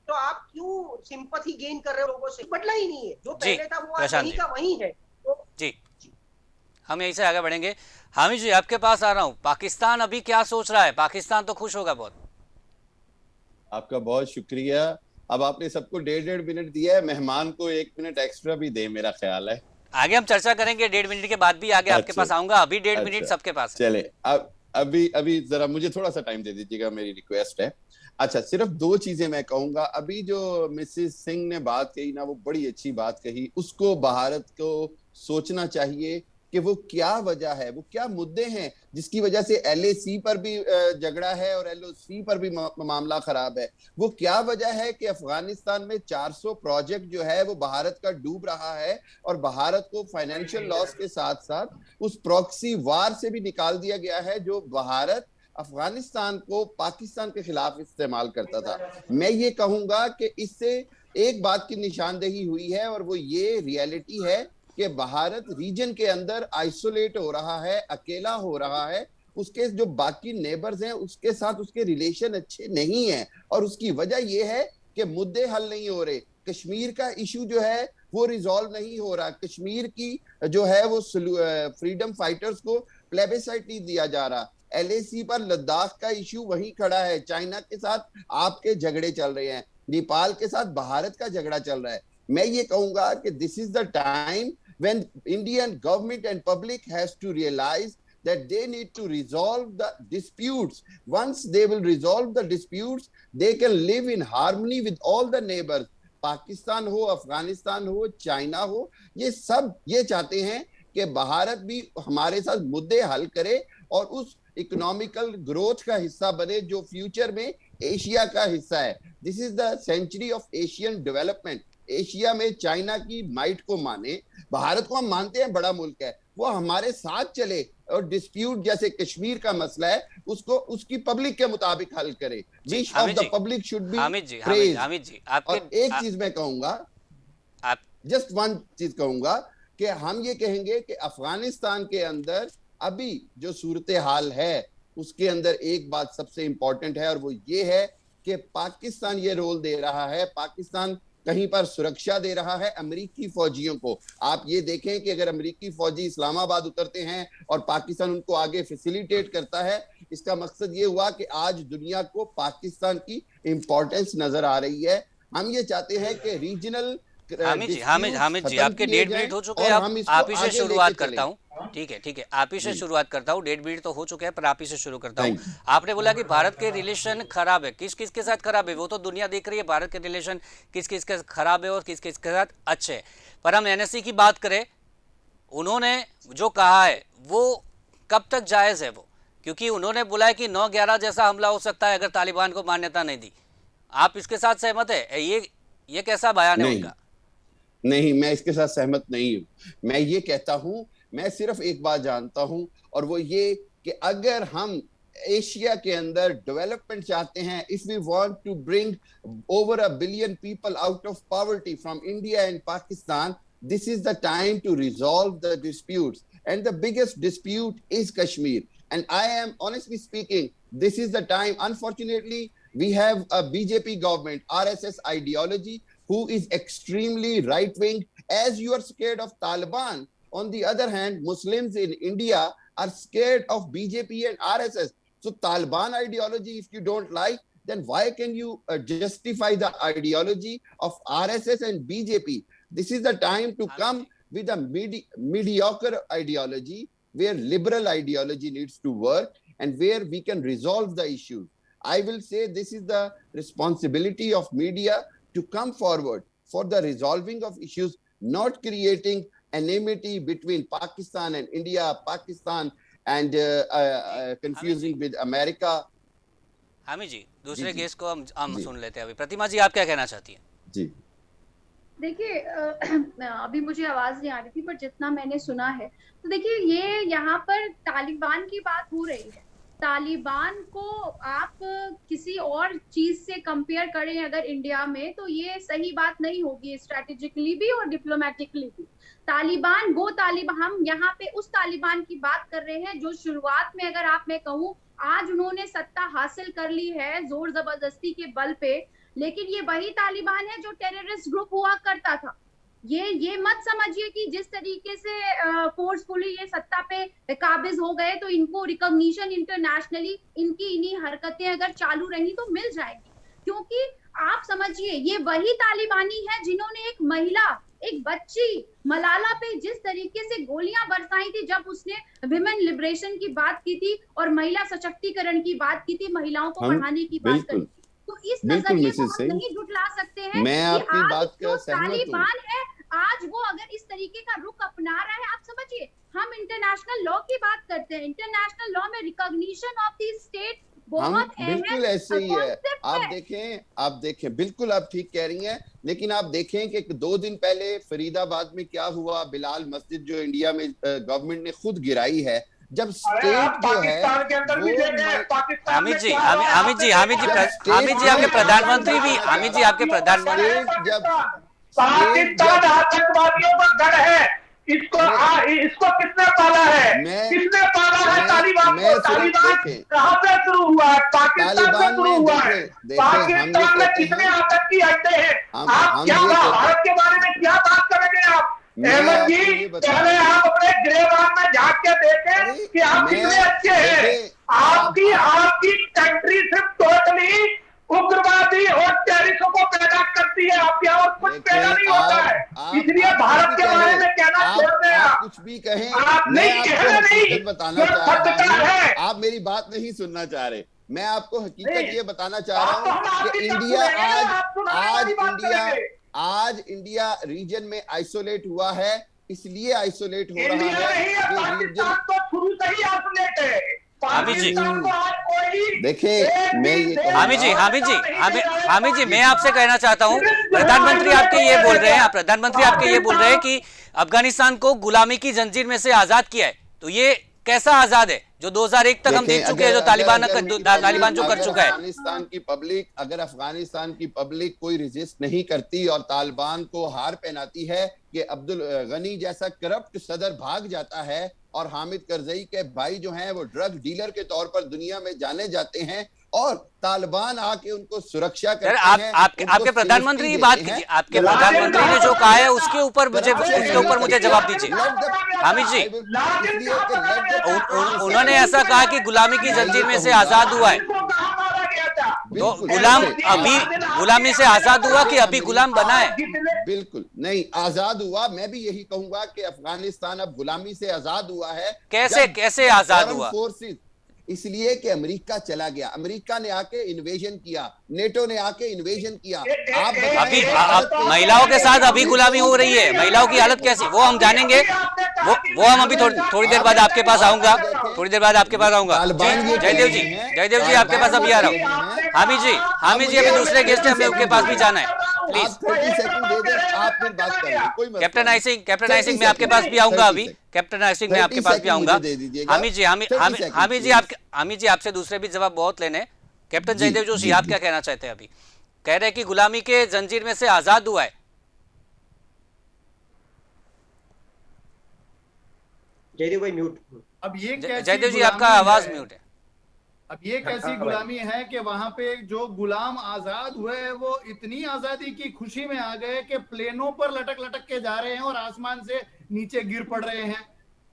तो आप क्यों सिंपैथी गेन कर रहे हो लोगों से? बदला ही नहीं है, जो पहले था वो आज वही का वही है। तो जी हम यहीं से आगे बढ़ेंगे। हामिद जी आपके पास आ रहा हूं, पाकिस्तान अभी क्या सोच रहा है? पाकिस्तान तो खुश होगा बहुत। आपका बहुत शुक्रिया। अब आपने सबको 1.5 मिनट दिया है, मेहमान को 1 मिनट एक्स्ट्रा भी दे, मेरा ख्याल है। आगे हम चर्चा करेंगे, 1.5 मिनट के बाद भी आगे आपके पास आऊंगा, अभी 1.5 मिनट सबके पास है। चले अब अभी जरा मुझे थोड़ा सा टाइम दे दीजिएगा, मेरी रिक्वेस्ट है। अच्छा, सिर्फ 2 चीजें मैं कहूंगा। अभी जो मिसेस सिंह ने बात कही ना, वो बड़ी अच्छी बात कही। उसको भारत को सोचना चाहिए कि वो क्या वजह है, वो क्या मुद्दे हैं जिसकी वजह से LAC पर भी झगड़ा है और LOC पर भी मामला खराब है। वो क्या वजह है कि अफगानिस्तान में 400 प्रोजेक्ट जो है वो भारत का डूब रहा है और भारत को फाइनेंशियल लॉस के साथ साथ उस प्रॉक्सी वार से भी निकाल दिया गया है जो भारत अफगानिस्तान को पाकिस्तान के खिलाफ इस्तेमाल करता था। मैं ये कहूंगा कि इससे एक बात की निशानदेही हुई है और वो ये रियलिटी है कि भारत रीजन के अंदर आइसोलेट हो रहा है, अकेला हो रहा है। उसके जो बाकी नेबर्स हैं उसके साथ उसके रिलेशन अच्छे नहीं हैं और उसकी वजह यह है कि मुद्दे हल नहीं हो रहे। कश्मीर का इशू जो है वो रिजॉल्व नहीं हो रहा। कश्मीर की जो है वो फ्रीडम फाइटर्स को प्लेबिसाइट नहीं दिया जा रहा। LAC पर लद्दाख का इशू वहीं खड़ा है। चाइना के साथ आपके झगड़े चल रहे हैं, नेपाल के साथ भारत का झगड़ा चल रहा है। मैं ये कहूंगा कि this is the time when Indian government and public has to realize that they need to resolve the disputes. Once they will resolve the disputes, they can live in harmony with all the neighbors. Pakistan हो, अफगानिस्तान हो, China हो, ये सब ये चाहते हैं कि भारत भी हमारे साथ मुद्दे हल करे और उस इकोनॉमिकल ग्रोथ का हिस्सा बने जो फ्यूचर में एशिया का हिस्सा है। This is the century of Asian development. Asia में चाइना की माइट को माने, भारत को हम मानते हैं बड़ा मुल्क है, वो हमारे साथ चले और डिस्प्यूट जैसे कश्मीर का मसला है उसको उसकी पब्लिक के मुताबिक हल करे। Wish of the public should be praised. Hamid ji और एक चीज मैं कहूंगा, जस्ट वन चीज कहूंगा कि हम ये कहेंगे कि अफगानिस्तान के अंदर अभी जो सूरत हाल है उसके अंदर एक बात सबसे इंपॉर्टेंट है और वो ये है कि पाकिस्तान ये रोल दे रहा है, पाकिस्तान कहीं पर सुरक्षा दे रहा है अमेरिकी फौजियों को। आप ये देखें कि अगर अमेरिकी फौजी इस्लामाबाद उतरते हैं और पाकिस्तान उनको आगे फैसिलिटेट करता है, इसका मकसद ये हुआ कि आज दुनिया को पाकिस्तान की इंपॉर्टेंस नजर आ रही है। हम ये चाहते हैं कि रीजनल हामिद जी आपके 1.5 मिनट हो चुके हैं, आप ही से शुरुआत करता हूँ। ठीक है, आप ही से शुरुआत करता हूँ। 1.5 मिनट तो हो चुके हैं पर आप ही से शुरू करता हूँ। आपने बोला कि भारत के रिलेशन खराब है, किस किस के साथ खराब है वो तो दुनिया देख रही है, भारत के रिलेशन किस किस के खराब है और किस किस के साथ अच्छे है। पर हम NSC की बात करें, उन्होंने जो कहा है वो कब तक जायज है वो, क्योंकि उन्होंने बोला है कि 9/11 जैसा हमला हो सकता है अगर तालिबान को मान्यता नहीं दी। आप इसके साथ सहमत है? ये कैसा बयान है उनका? नहीं, मैं इसके साथ सहमत नहीं हूं। मैं ये कहता हूं, मैं सिर्फ एक बात जानता हूं और वो ये कि अगर हम एशिया के अंदर डेवलपमेंट चाहते हैं, if we want to bring over 1 billion people out of poverty from India and Pakistan, this is the time to resolve the disputes and the biggest dispute is Kashmir. And I am honestly speaking, this is the time. Unfortunately, We have a BJP government, RSS ideology, who is extremely right-wing, as you are scared of Taliban. On the other hand, Muslims in India are scared of BJP and RSS. So Taliban ideology, if you don't like, then why can you justify the ideology of RSS and BJP? This is the time to come with a mediocre ideology where liberal ideology needs to work and where we can resolve the issues. I will say this is the responsibility of media to come forward for the resolving of issues, not creating enmity between Pakistan and India, Pakistan and confusing with America. हामी जी, दूसरे जी। Guest को हम जी। सुन लेते हैं अभी। प्रतिमा जी, आप क्या कहना चाहती हैं? जी देखिए अभी मुझे आवाज नहीं आ रही थी, पर जितना मैंने सुना है तो देखिए ये यहाँ पर तालिबान की बात हो रही है। तालिबान को आप किसी और चीज से कंपेयर करें अगर इंडिया में, तो ये सही बात नहीं होगी, स्ट्रेटेजिकली भी और डिप्लोमेटिकली भी। तालिबान वो तालिबान, हम यहाँ पे उस तालिबान की बात कर रहे हैं जो शुरुआत में, अगर आप मैं कहूँ, आज उन्होंने सत्ता हासिल कर ली है जोर जबरदस्ती के बल पे, लेकिन ये वही तालिबान है जो टेररिस्ट ग्रुप हुआ करता था। ये मत समझिए कि जिस तरीके से फोर्सफुली ये सत्ता पे काबिज हो गए तो इनको रिकॉग्निशन इंटरनेशनली इनकी इन्हीं हरकतें अगर चालू रही तो मिल जाएगी, क्योंकि आप समझिए ये वही तालिबानी है जिन्होंने एक महिला, एक बच्ची मलाला पे जिस तरीके से गोलियां बरसाई थी जब उसने विमेन लिबरेशन की बात की थी और महिला सशक्तिकरण की बात की थी, महिलाओं को पढ़ाने की बात करी थी। तो इस नजरिए को हम नहीं जुटला सकते हैं मैं आपकी बात का सहमत हूं। तालिबान है आज वो अगर इस तरीके का रुख अपना रहा है, आप समझिए हम इंटरनेशनल लॉ की बात करते हैं, इंटरनेशनल लॉ में रिकॉग्निशन ऑफ द स्टेट बहुत बिल्कुल ऐसे ही है। आप देखें बिल्कुल आप ठीक कह रही हैं, लेकिन आप देखें कि 2 दिन पहले फरीदाबाद में क्या हुआ, बिलाल मस्जिद जो इंडिया में गवर्नमेंट ने खुद गिराई है, जब स्टेट जो है हामिद जी आपके प्रधानमंत्री भी, हामिद जी आपके प्रधानमंत्री जब पाकिस्तान आतंकवादियों का गढ़ है, इसको किसने पाला है? किसने पाला है तालिबान को? तालिबान कहां से शुरू हुआ है? पाकिस्तान से शुरू हुआ है। पाकिस्तान में कितने आतंकी अड्डे हैं? आप क्या भारत के बारे में क्या बात करेंगे आप? अहमद जी, पहले आप अपने गिरेबान में झांक के देखें कि आप कितने अच्छे हैं। आपकी कंट्री सिर्फ टोटली उग्रवादी और टेररिस्टों को पैदा करती है, आपके और कुछ पैदा नहीं होता है। इसलिए भारत के बारे में कहना छोड़ दें। आप कुछ भी कहें, आप नहीं कहना नहीं, बताना चाह रहा हूं, आप मेरी बात नहीं सुनना चाह रहे। मैं आपको हकीकत ये बताना चाह रहा हूँ कि आज इंडिया रीजन में आइसोलेट हुआ है, इसलिए आइसोलेट हो रहा है तो शुरू से ही आइसोलेट है। हामिद जी देखिए, मैं ये हामिद जी मैं आपसे कहना चाहता हूँ, प्रधानमंत्री आपके ये बोल रहे हैं कि अफगानिस्तान को गुलामी की जंजीर में से आजाद किया है, तो ये कैसा आजाद है जो 2001 तक हम देख चुके हैं, जो तालिबान जो कर चुका है। अगर अफगानिस्तान की पब्लिक कोई रेजिस्ट नहीं करती और तालिबान को हार पहनाती है कि अब्दुल गनी जैसा करप्ट सदर भाग जाता है और हामिद करजई के भाई जो हैं वो ड्रग डीलर के तौर पर दुनिया में जाने जाते हैं और तालिबान आके उनको सुरक्षा करते हैं। आपके प्रधानमंत्री की बात कीजिए, आपके प्रधानमंत्री ने जो कहा है उसके ऊपर मुझे जवाब दीजिए। हामिद जी, उन्होंने ऐसा कहा कि गुलामी की जंजीर में से आजाद हुआ है, तो गुलामी से आजाद हुआ कि अभी गुलाम बना है? बिल्कुल नहीं, आजाद हुआ। मैं भी यही कहूंगा कि अफगानिस्तान अब गुलामी से आजाद हुआ है। कैसे आजाद हुआ? फोर्सेस इसलिए कि अमेरिका चला गया, अमेरिका ने आके इन्वेजन किया, नेटो ने आके इन्वेजन किया। अभी महिलाओं के साथ अभी गुलामी हो रही है, महिलाओं की हालत कैसी वो हम जानेंगे, वो हम अभी थोड़ी देर बाद आपके पास आऊंगा, जयदेव जी आपके पास अभी आ रहा हूँ। हामिद जी अभी दूसरे गेस्ट है, हमें उनके पास भी जाना है, प्लीज। कैप्टन आई सिंह मैं आपके पास भी आऊंगा अभी, कैप्टन आई सिंह मैं आपके पास भी आऊंगा। हामिद जी आपसे दूसरे भी जवाब बहुत लेने। कैप्टन जयदेव जोशी, आप क्या कहना चाहते हैं? अभी कह रहे हैं कि गुलामी के जंजीर में से आजाद हुआ है। जयदेव भाई म्यूट। अब ये जयदेव जी आपका आवाज म्यूट है। अब ये कैसी हाँ, गुलामी है कि वहां पे जो गुलाम आजाद हुए हैं वो इतनी आजादी की खुशी में आ गए कि प्लेनों पर लटक लटक के जा रहे हैं और आसमान से नीचे गिर पड़ रहे हैं।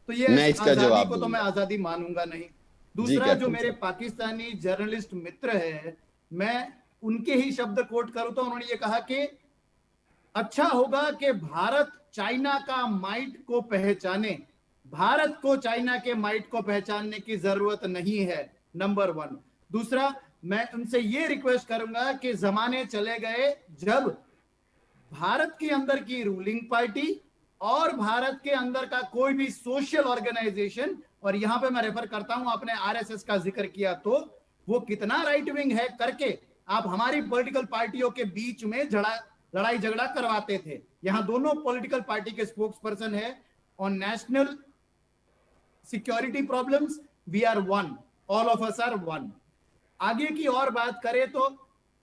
तो ये मैं इसका आजादी जवाब को तो मैं दूंगा। आजादी मानूंगा नहीं। जी दूसरा, जो कैप्टन मेरे साहब। पाकिस्तानी जर्नलिस्ट मित्र है, मैं उनके ही शब्द कोट करूं तो उन्होंने ये कहा कि अच्छा होगा कि भारत चाइना का माइट को पहचाने। भारत को चाइना के माइट को पहचानने की जरूरत नहीं है, नंबर वन। दूसरा, मैं उनसे ये रिक्वेस्ट करूंगा कि जमाने चले गए जब भारत के अंदर की रूलिंग पार्टी और भारत के अंदर का कोई भी सोशल ऑर्गेनाइजेशन, और यहां पे मैं रेफर करता हूं, आपने आरएसएस का जिक्र किया, तो वो कितना राइट विंग है करके आप हमारी पॉलिटिकल पार्टियों के बीच में लड़ाई झगड़ा करवाते थे। यहां दोनों पॉलिटिकल पार्टी के स्पोक्स पर्सन है। On national security problems we are one, all of us are one. आगे की और बात करें तो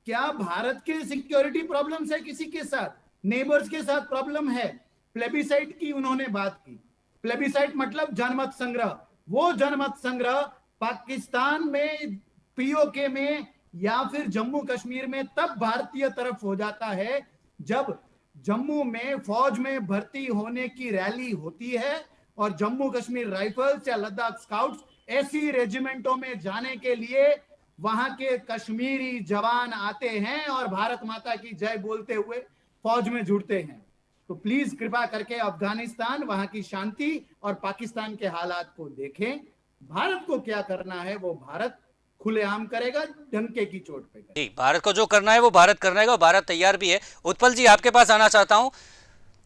क्या भारत के सिक्योरिटी प्रॉब्लम्स है किसी के साथ? नेबर्स के साथ प्रॉब्लम है। प्लेबिसाइट की उन्होंने बात की। प्लेबिसाइट मतलब जनमत संग्रह। वो जनमत संग्रह पाकिस्तान में पीओके में या फिर जम्मू कश्मीर में तब भारतीय तरफ हो जाता है जब जम्मू में फौज में भर्ती होने की रैली होती है और जम्मू कश्मीर राइफल्स या लद्दाख स्काउट्स ऐसी रेजिमेंटों में जाने के लिए वहां के कश्मीरी जवान आते हैं और भारत माता की जय बोलते हुए फौज में जुड़ते हैं। तो प्लीज कृपा करके अफगानिस्तान, वहां की शांति और पाकिस्तान के हालात को देखें। भारत को क्या करना है वो भारत खुलेआम करेगा, डंके की चोट पे करेगा। जी, भारत को जो करना है वो भारत करना है और भारत तैयार भी है। उत्पल जी, आपके पास आना चाहता हूं।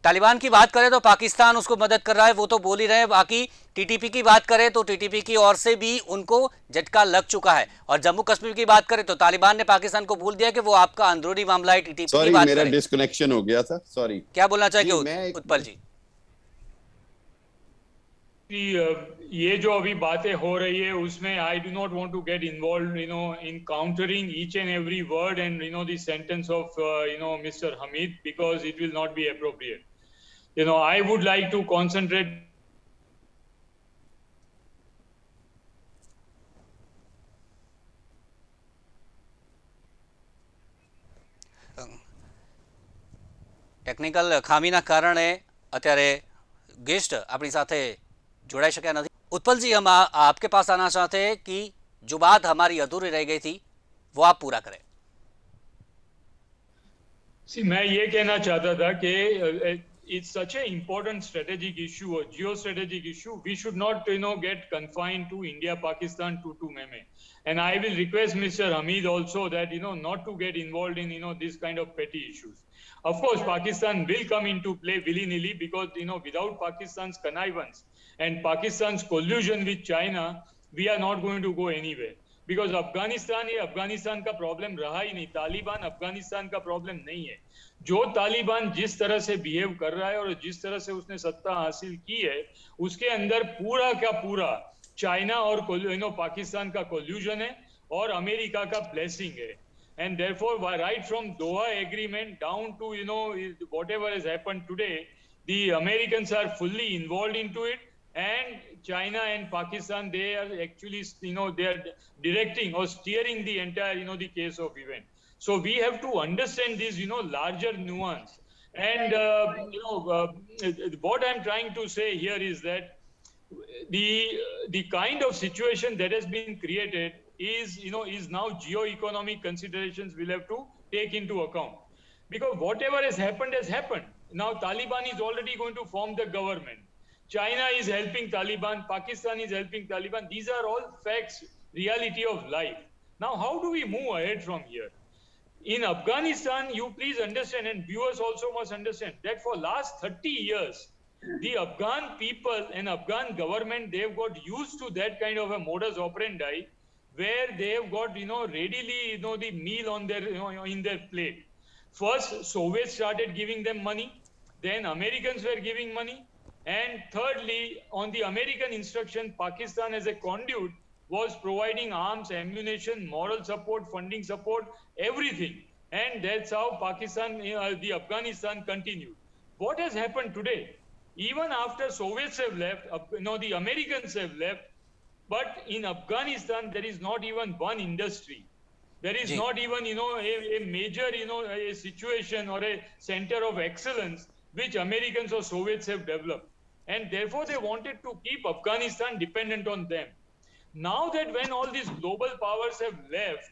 तालिबान की बात करें तो पाकिस्तान उसको मदद कर रहा है, वो तो बोल ही रहे हैं। बाकी टीटीपी की बात करें तो टीटीपी की ओर से भी उनको झटका लग चुका है। और जम्मू कश्मीर की बात करें तो तालिबान ने पाकिस्तान को भूल दिया कि वो आपका अंदरूनी मामला है। टीटीपी की सॉरी, बात मेरा करें, डिस्कनेक्शन हो गया था, सॉरी। क्या बोलना जी, मैं चाहिए एक- उत्पल जी? ये जो अभी बातें हो रही है उसमें I do not want to get involve in countering each and every word and the sentence of mister Hamid, because it will not be appropriate. I would like to concentrate technical ખામીના કારણે અત્યારે गेस्ट अपनी साथे जोड़ाई शक्या नहीं। उत्पल जी, हम आपके पास आना चाहते हैं कि जो बात हमारी अधूरी रह गई थी वो आप पूरा करें। मैं ये कहना चाहता था कि it's such an important strategic issue or geostrategic issue. We should not, get confined to India, Pakistan, to meme. And I will request Mr. Hamid also that, not to get involved in, this kind of petty issues. Of course, Pakistan will come into play willy-nilly because, without Pakistan's connivance and Pakistan's collusion with China, we are not going to go anywhere. Because Afghanistan ये अफगानिस्तान का problem रहा ही नहीं, तालिबान अफगानिस्तान का problem नहीं है। जो तालिबान जिस तरह से बिहेव कर रहा है और जिस तरह से उसने सत्ता हासिल की है, उसके अंदर पूरा का पूरा चाइना और पाकिस्तान का कोल्यूजन है और अमेरिका का ब्लेसिंग है। And therefore, right from Doha agreement down to whatever has happened today, the Americans are fully involved into it. And China and Pakistan, they are actually, they are directing or steering the entire, the case of event. So we have to understand this, larger nuance. And, what I'm trying to say here is that the kind of situation that has been created is now geo-economic considerations will have to take into account. Because whatever has happened. Now Taliban is already going to form the government. China is helping Taliban, Pakistan is helping Taliban. These are all facts, reality of life. Now, how do we move ahead from here? In Afghanistan, you please understand, and viewers also must understand, that for last 30 years, the Afghan people and Afghan government, they've got used to that kind of a modus operandi where they've got, readily, the meal on their, in their plate. First, Soviets started giving them money. Then Americans were giving money. And thirdly, on the American instruction, Pakistan as a conduit was providing arms, ammunition, moral support, funding support, everything. And that's how Pakistan, the Afghanistan continued. What has happened today? Even after Soviets have left, the Americans have left, But in Afghanistan, there is not even one industry. There is ji not even, a major, a situation or a center of excellence which Americans or Soviets have developed. And therefore, they wanted to keep Afghanistan dependent on them. Now that when all these global powers have left,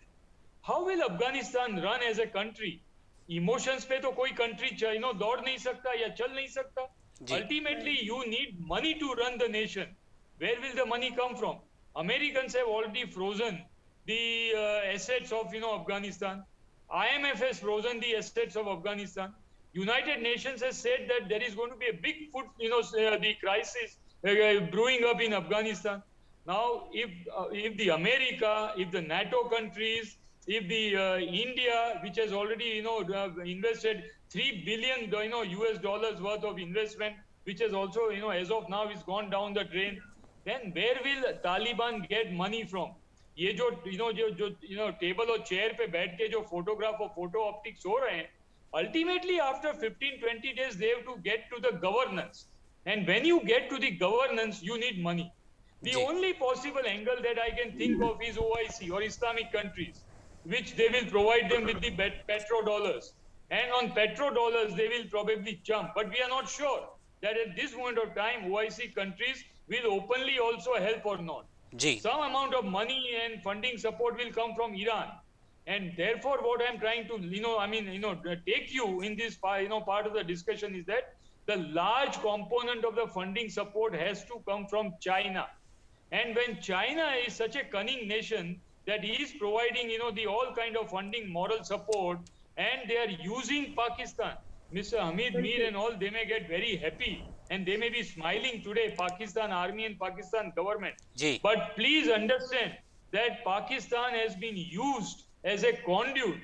how will Afghanistan run as a country? Emotions पे तो कोई country दौड़ नहीं सकता या चल नहीं सकता. जी Ultimately, you need money to run the nation. Where will the money come from? Americans have already frozen the assets of Afghanistan. IMF has frozen the assets of Afghanistan. United Nations has said that there is going to be a big the crisis brewing up in Afghanistan. Now, if the America, if the NATO countries, if the India, which has already invested $3 billion US dollars worth of investment, which has also as of now is gone down the drain, then where will Taliban get money from? ये जो जो table और chair पे बैठ के जो photograph और photo optics हो रहे हैं, ultimately after 15-20 days they have to get to the governance, and when you get to the governance you need money. The ji only possible angle that I can think of is OIC or Islamic countries, which they will provide them with the petrodollars, and on petrodollars they will probably jump, but we are not sure that at this moment of time OIC countries will openly also help or not. Ji Some amount of money and funding support will come from Iran, and therefore what I'm trying to take you in this part of the discussion is that the large component of the funding support has to come from China. And when China is such a cunning nation that is providing the all kind of funding, moral support, and they are using Pakistan, Mr. Hamid Mir and all, they may get very happy and they may be smiling today, Pakistan army and Pakistan government. Ji But please understand that Pakistan has been used as a conduit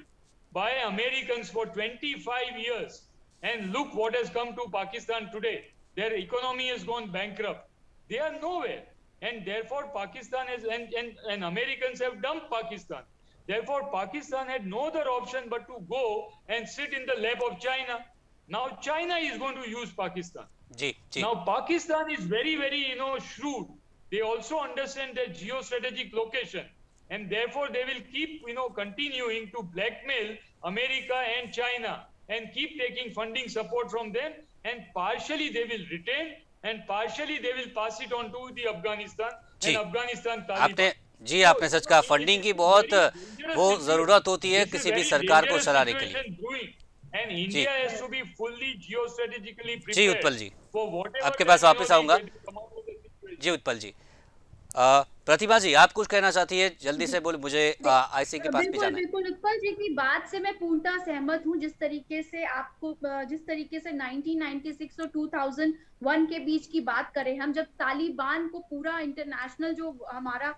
by Americans for 25 years. And look what has come to Pakistan today. Their economy has gone bankrupt. They are nowhere. And therefore Pakistan has, and Americans have dumped Pakistan. Therefore Pakistan had no other option but to go and sit in the lap of China. Now China is going to use Pakistan. Ji ji Now Pakistan is very, very shrewd. They also understand their geostrategic location, and therefore they will keep continuing to blackmail America and China and keep taking funding support from them, and partially they will retain and partially they will pass it on to the Afghanistan ji and Afghanistan आपने Taliban. जी आपने सच कहा, funding की बहुत वो जरूरत होती है किसी भी सरकार को चलाने के लिए. And India has to be fully geostrategically ji prepared Utpal ji, for whatever आपके that, पास वापस आऊंगा. they come out of the situation. जी उत्पल जी, प्रतिभा जी आप कुछ कहना चाहती है? जल्दी से बोल, मुझे आईसी के पास भी बिल्कुल जाना है. बिल्कुल उत्पल जी की बात से मैं पूर्णतः सहमत हूँ. जिस तरीके से 1996 और 2001 के बीच की बात करें हम, जब तालिबान को पूरा इंटरनेशनल जो हमारा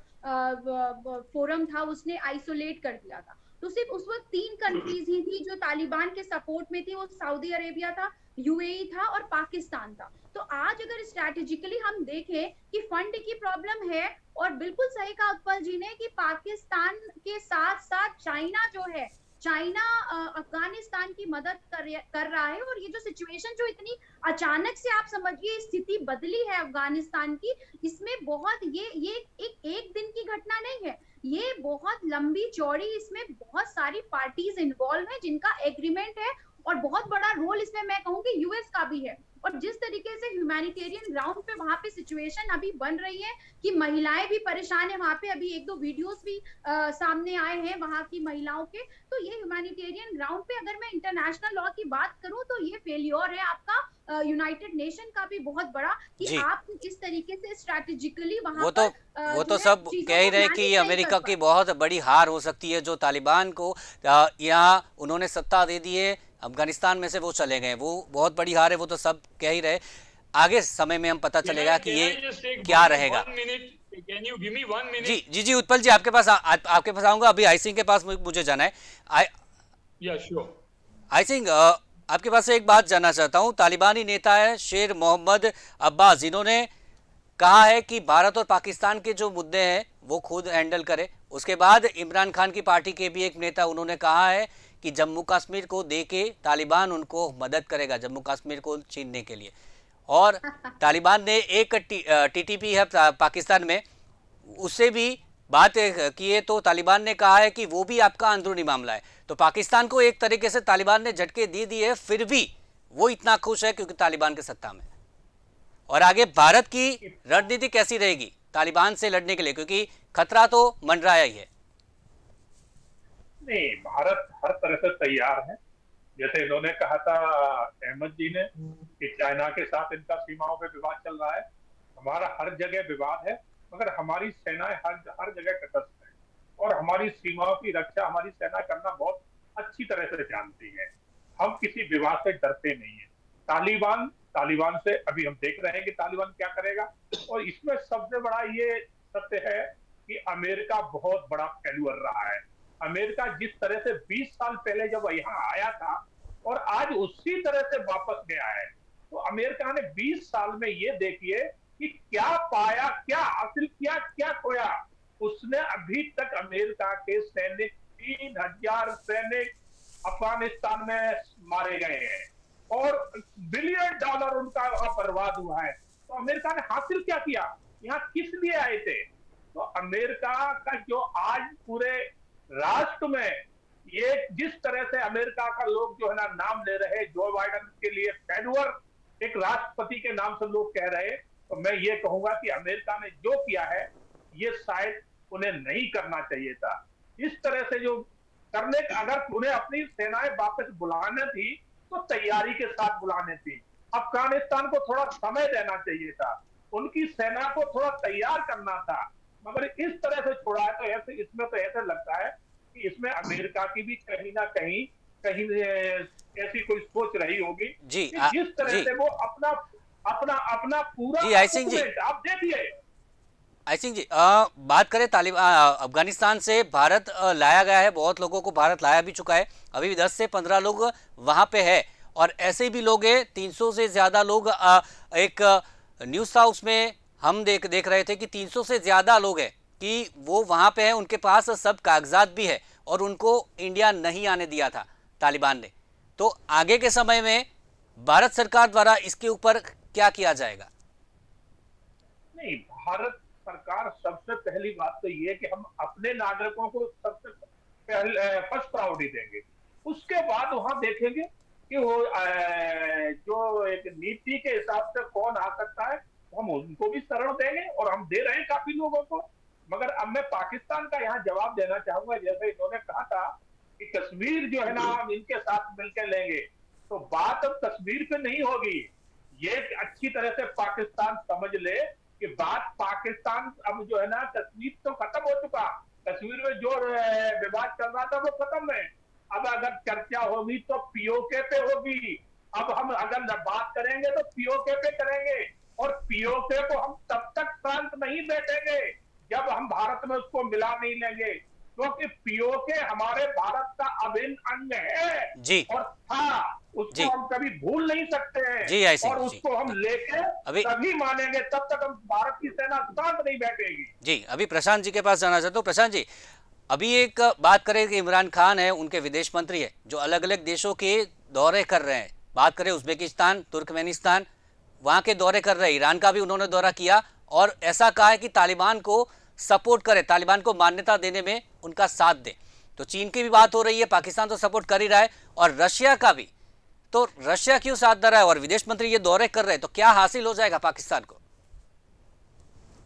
फोरम था उसने आइसोलेट कर दिया था, तो सिर्फ उस वक्त 3 कंट्रीज ही थी जो तालिबान के सपोर्ट में थी. वो सऊदी अरेबिया था, यूएई था और पाकिस्तान था. तो आज अगर स्ट्रैटेजिकली हम देखें कि फंड की प्रॉब्लम है, और बिल्कुल सही कहा उत्पल जी ने कि पाकिस्तान के साथ साथ चाइना जो है, चाइना अफगानिस्तान की मदद कर रहा है. और ये जो सिचुएशन जो इतनी अचानक से आप समझिए स्थिति बदली है अफगानिस्तान की, इसमें बहुत ये एक दिन की घटना नहीं है, ये बहुत लंबी चौड़ी, इसमें बहुत सारी पार्टीज इन्वॉल्व है जिनका एग्रीमेंट है, और बहुत बड़ा रोल इसमें मैं कहूंगी यूएस का भी है. और जिस तरीके से ह्यूमैनिटेरियन ग्राउंड पे वहां पे सिचुएशन अभी बन रही है कि महिलाएं भी परेशान है वहां पे, अभी 1-2 वीडियोस भी सामने आए हैं वहां की महिलाओं के. तो ये ह्यूमैनिटेरियन ग्राउंड पे अगर मैं इंटरनेशनल लॉ की बात करूं तो ये फेलियर है आपका यूनाइटेड नेशन का भी बहुत बड़ा, कि आप इस तरीके से स्ट्रैटेजिकली वहां वो तो सब कह ही रहे कि ये अमेरिका की बहुत बड़ी हार हो सकती है, जो तालिबान को यहाँ उन्होंने सत्ता दे दी है, अफगानिस्तान में से वो चले गए, वो बहुत बड़ी हार है. वो तो सब कह ही रहे. आगे समय में हम पता चलेगा कि ये क्या रहेगा. जी जी जी उत्पल जी, आपके पास आऊंगा. अभी आई सिंह के पास मुझे जाना है. आई सिंह, आपके पास से एक बात जानना चाहता हूं. तालिबानी नेता है शेर मोहम्मद अब्बास, इन्होंने कहा है कि भारत और पाकिस्तान के जो मुद्दे हैं वो खुद हैंडल करे. उसके बाद इमरान खान की पार्टी के भी एक नेता, उन्होंने कहा है कि जम्मू कश्मीर को देके तालिबान उनको मदद करेगा जम्मू कश्मीर को छीनने के लिए. और तालिबान ने एक टीटीपी है पाकिस्तान में, उससे भी बात किए तो तालिबान ने कहा है कि वो भी आपका अंदरूनी मामला है। तो पाकिस्तान को एक तरीके से तालिबान ने झटके दे दिए, फिर भी वो इतना खुश है क्योंकि तालिबान के सत्ता में। और आगे भारत की रणनीति कैसी रहेगी तालिबान से लड़ने के लिए, क्योंकि खतरा तो मंडराया ही है। नहीं, भारत हर तरह से तैयार है। जैसे इन्होंने कहा था अहमद जी ने कि चाइना के साथ इनका सीमाओं पे विवाद चल रहा है, हमारा हर जगह विवाद है, मगर हमारी सेनाएं हर जगह तटस्थ है और हमारी सीमाओं की रक्षा हमारी सेना करना बहुत अच्छी तरह से जानती है। हम किसी विवाद से डरते नहीं है। तालिबान से अभी हम देख रहे हैं कि तालिबान क्या करेगा। और इसमें सबसे बड़ा ये सत्य है कि अमेरिका बहुत बड़ा फेल्यूर रहा है। अमेरिका जिस तरह से 20 साल पहले जब यहाँ आया था और आज उसी तरह से वापस गया है, तो अमेरिका ने 20 साल में ये देखिए कि क्या पाया, क्या हासिल किया, क्या खोया। उसने अभी तक अमेरिका के सैनिक 3000 सैनिक अफगानिस्तान में मारे गए हैं और $बिलियन उनका वहां बर्बाद हुआ है। तो अमेरिका ने हासिल क्या किया, यहाँ किस लिए आए थे? तो अमेरिका का जो आज पूरे राष्ट्र में ये जिस तरह से अमेरिका का लोग जो है ना नाम ले रहे, जो बाइडेन के लिए फेल्यूर एक राष्ट्रपति के नाम से लोग कह रहे, तो मैं ये कहूंगा कि अमेरिका ने जो किया है ये शायद उन्हें नहीं करना चाहिए था। इस तरह से जो करने, अगर उन्हें अपनी सेनाएं वापस बुलाने थी तो तैयारी के साथ बुलाने थी। अफगानिस्तान को थोड़ा समय देना चाहिए था, उनकी सेना को थोड़ा तैयार करना था, मगर इस तरह से छोड़ा है। तो ऐसे इसमें तो ऐसा लगता है कि इसमें अमेरिका की भी कहीं ना कहीं ऐसी कोई सोच रही होगी जी, कि जिस तरह से वो अपना पूरा जी, आई सिंह जी, आप देखिए। आई सिंह जी, बात करें तालिबान अफगानिस्तान से भारत लाया गया है, बहुत लोगों को भारत लाया भी चुका है, अभी भी 10 से 15 लोग वहां पे है और ऐसे भी लोग हैं 300 से ज्यादा लोग। एक न्यूज़ था उसमें हम देख रहे थे कि 300 से ज्यादा लोग हैं कि वो वहां पे हैं, उनके पास सब कागजात भी है और उनको इंडिया नहीं आने दिया था तालिबान ने। तो आगे के समय में भारत सरकार द्वारा इसके ऊपर क्या किया जाएगा? नहीं, भारत सरकार सबसे पहली बात तो ये कि हम अपने नागरिकों को सबसे पहले फर्स्ट प्रायोरिटी देंगे। उसके बाद वहां देखेंगे कि वो जो एक नीति के हिसाब से कौन आ सकता है, हम उनको भी शरण देंगे और हम दे रहे हैं काफी लोगों को। मगर अब मैं पाकिस्तान का यहाँ जवाब देना चाहूंगा। जैसे इन्होंने कहा था कि कश्मीर जो है ना हम इनके साथ मिलकर लेंगे, तो बात अब कश्मीर पे नहीं होगी। ये अच्छी तरह से पाकिस्तान समझ ले कि बात पाकिस्तान अब जो है ना, कश्मीर तो खत्म हो चुका, कश्मीर में जो विवाद चल रहा था वो खत्म है। अब अगर चर्चा होगी तो पीओके पे होगी। अब हम अगर बात करेंगे तो पीओके पे करेंगे और पीओके को हम तब तक शांत नहीं बैठेंगे जब हम भारत में उसको मिला नहीं लेंगे, क्योंकि पीओके हमारे भारत का अभिन्न अंग है जी, और था, उसको हम कभी भूल नहीं सकते हैं जी, ऐसे और उसको हम लेके तभी मानेंगे, तब तक हम भारत की सेना शांत नहीं बैठेगी। जी, अभी प्रशांत जी के पास जाना चाहता हूँ। प्रशांत जी, अभी एक बात करें कि इमरान खान है, उनके विदेश मंत्री है जो अलग अलग देशों के दौरे कर रहे हैं। बात करें उज्बेकिस्तान, तुर्कमेनिस्तान, वहाँ के दौरे कर रहे हैं। ईरान का भी उन्होंने दौरा किया और ऐसा कहा है कि तालिबान को सपोर्ट करे, तालिबान को मान्यता देने में उनका साथ दे। तो चीन की भी बात हो रही है, पाकिस्तान तो सपोर्ट कर ही रहा है और रशिया का भी। तो रशिया क्यों साथ दे रहा है और विदेश मंत्री ये दौरे कर रहे हैं, तो क्या हासिल हो जाएगा पाकिस्तान को?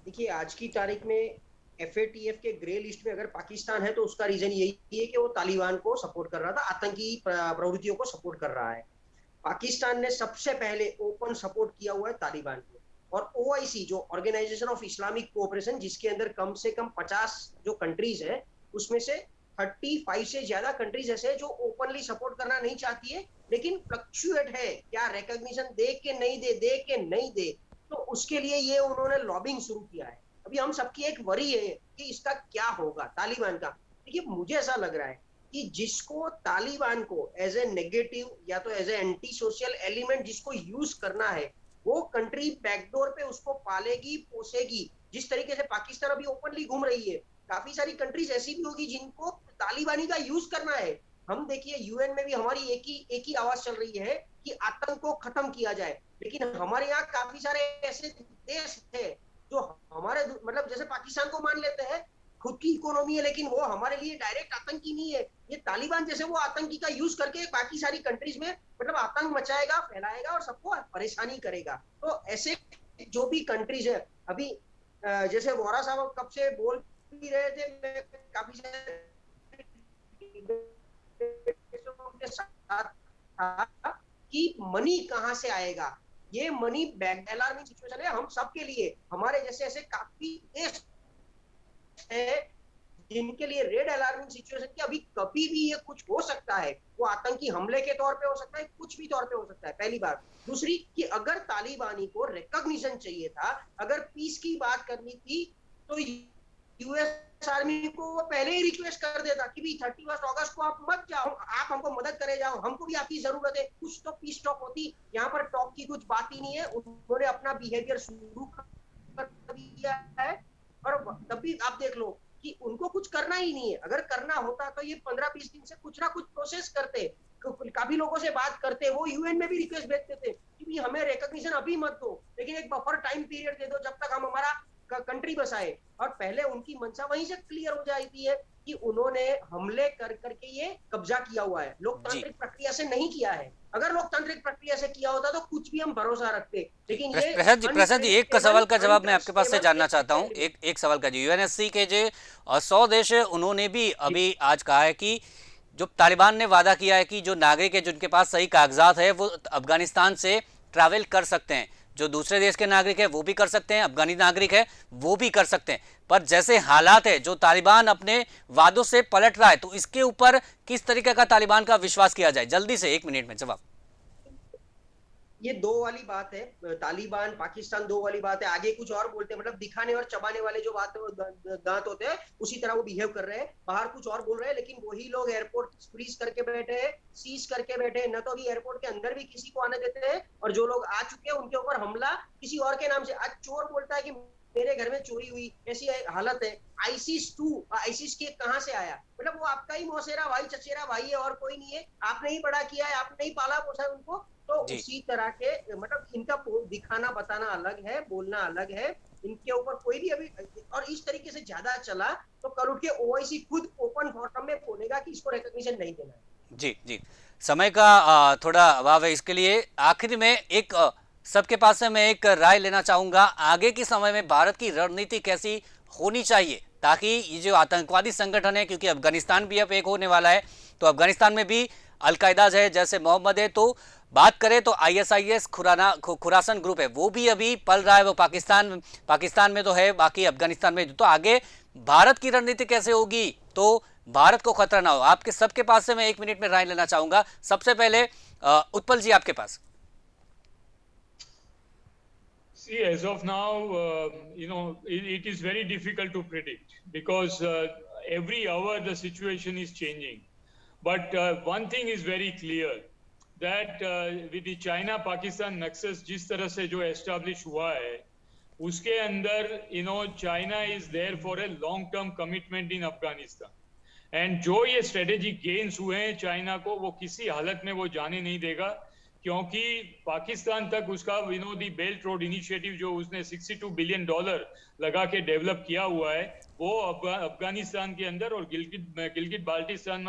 देखिए, आज की तारीख में FATF के ग्रे लिस्ट में अगर पाकिस्तान है तो उसका रीजन यही है कि वो तालिबान को सपोर्ट कर रहा था, आतंकी प्रवृत्तियों को सपोर्ट कर रहा है। पाकिस्तान ने सबसे पहले ओपन सपोर्ट किया हुआ है तालिबान को, और OIC जो ऑर्गेनाइजेशन ऑफ इस्लामिक कोऑपरेशन, जिसके अंदर कम से कम 50 जो कंट्रीज है, उसमें से 35 से ज्यादा कंट्रीज ऐसे है जो ओपनली सपोर्ट करना नहीं चाहती है, लेकिन फ्लक्चुएट है, क्या रिकॉग्निशन दे के नहीं दे, तो उसके लिए ये उन्होंने लॉबिंग शुरू किया है। अभी हम सबकी एक वरी है कि इसका क्या होगा तालिबान का। देखिए, मुझे ऐसा लग रहा है कि जिसको तालिबान को एज ए नेगेटिव या तो as a anti social element जिसको यूज करना है, वो कंट्री बैकडोर पे उसको पालेगी, पोसेगी। जिस तरीके से पाकिस्तान अभी ओपनली घूम रही है, काफी सारी कंट्रीज ऐसी भी होगी जिनको तालिबानी का यूज करना है। हम देखिए, UN में भी हमारी एक ही आवाज चल रही है कि आतंक को खत्म किया जाए, लेकिन हमारे यहाँ काफी सारे ऐसे देश है जो हमारे मतलब जैसे पाकिस्तान को मान लेते हैं खुद की इकोनॉमी है, लेकिन वो हमारे लिए डायरेक्ट आतंकी नहीं है। ये तालिबान जैसे वो आतंकी का यूज करके बाकी सारी कंट्रीज में मतलब आतंक मचाएगा, फैलाएगा और सबको परेशानी करेगा। तो ऐसे जो भी कंट्रीज है अभी जैसे वोरा साहब कब से बोल भी रहे थे, मैं काफी के साथ था कि मनी कहां से आएगा। ये मनी अलार्मिंग सिचुएशन है हम सबके लिए, हमारे जैसे ऐसे काफी देश है जिनके लिए रेड अलार्मिंग सिचुएशन की अभी कभी भी ये कुछ हो सकता है। वो आतंकी हमले के तौर पे हो सकता है, कुछ भी तौर पे हो सकता है, पहली बात। दूसरी कि अगर तालिबानी को रिकॉग्निशन चाहिए था, अगर पीस की बात करनी थी, तो यूएस आर्मी को वो पहले ही रिक्वेस्ट कर देता कि भी 31 अगस्त को आप मत जाओ, आप हमको मदद करे जाओ, हमको भी आपकी जरूरत है। कुछ तो पीस टॉक होती, यहाँ पर टॉक की कुछ बात ही नहीं है। उन्होंने अपना बिहेवियर शुरू कर दिया है और तब भी आप देख लो कि उनको कुछ करना ही नहीं है। अगर करना होता तो ये 15-20 दिन से कुछ ना कुछ प्रोसेस करते, काफी लोगों से बात करते, वो यूएन में भी रिक्वेस्ट भेजते थे कि हमें रिकॉग्निशन अभी मत दो, लेकिन एक बफर टाइम पीरियड दे दो जब तक हम हमारा कंट्री बसाए। और पहले उनकी मंशा वहीं से क्लियर हो जाती है कि उन्होंने हमले कर करके ये कब्जा किया हुआ है, लोकतांत्रिक प्रक्रिया से नहीं किया है। अगर लोकतांत्रिक प्रक्रिया से किया होता तो कुछ भी हम भरोसा रखते, लेकिन ये प्रसाद जी एक सवाल का जवाब मैं आपके पास से जानना चाहता हूँ। एक सवाल का जी, यूएनएससी के जो 100 देश है उन्होंने भी अभी आज कहा है कि जो तालिबान ने वादा किया है कि जो नागरिक है जिनके पास सही कागजात है वो अफगानिस्तान से ट्रैवल कर सकते हैं, जो दूसरे देश के नागरिक है वो भी कर सकते हैं, अफगानी नागरिक है वो भी कर सकते हैं। पर जैसे हालात है, जो तालिबान अपने वादों से पलट रहा है, तो इसके ऊपर किस तरीके का तालिबान का विश्वास किया जाए? जल्दी से 1 मिनट में जवाब। ये दो वाली बात है, तालिबान पाकिस्तान दो वाली बात है। आगे कुछ और बोलते हैं, मतलब दिखाने और चबाने वाले जो बात दांत होते हैं उसी तरह वो बिहेव कर रहे हैं। बाहर कुछ और बोल रहे हैं, लेकिन वही लोग एयरपोर्ट फ्रीज करके बैठे हैं, सीज करके बैठे हैं। न तो अभी एयरपोर्ट के अंदर भी किसी को आने देते हैं, और जो लोग आ चुके हैं उनके ऊपर हमला किसी और के नाम से। आज चोर बोलता है कि मेरे घर में चोरी हुई, ऐसी हालत है। आईसिस के कहां से आया? मतलब वो आपका ही मौसेरा भाई, चचेरा भाई है और कोई नहीं है। आपने ही बड़ा किया है, आपने ही पाला पोसा है उनको। तो उसी तरह के मतलब इनका दिखाना बताना अलग है, बोलना अलग है। इनके ऊपर कोई भी अभी, और इस तरीके से ज्यादा चला तो कल उठ के ओआईसी खुद ओपन फोरम में बोलेगा कि इसको रिकॉग्निशन नहीं देना है। जी जी, समय का थोड़ा अभाव है, इसके लिए आखिर में एक सबके पास से मैं एक राय लेना चाहूंगा। आगे के समय में भारत की रणनीति कैसी होनी चाहिए ताकि ये जो आतंकवादी संगठन है, क्योंकि अफगानिस्तान भी अब एक होने वाला है, तो अफगानिस्तान में भी अलकायदा है जैसे मोहम्मद है, तो बात करें तो आईएसआईएस खुरासन ग्रुप है वो भी अभी पल रहा है, वो पाकिस्तान में तो है, बाकी अफगानिस्तान में। तो आगे भारत की रणनीति कैसे होगी तो भारत को खतरा ना हो? आपके सबके पास से मैं 1 मिनट में राय लेना चाहूंगा। सबसे पहले उत्पल जी आपके पास। See, as of now, it is very difficult to predict because every hour the situation is changing. But one thing is very clear that with the China-Pakistan nexus जिस तरह से जो establish हुआ है, उसके अंदर China is there for a long-term commitment in Afghanistan. And जो ये strategic gains हुए हैं चाइना को, वो किसी हालत में वो जाने नहीं देगा, क्योंकि पाकिस्तान तक उसका दी बेल्ट रोड इनिशिएटिव जो उसने $62 बिलियन लगा के डेवलप किया हुआ है, वो अफगानिस्तान के अंदर और गिलगित बाल्टिस्तान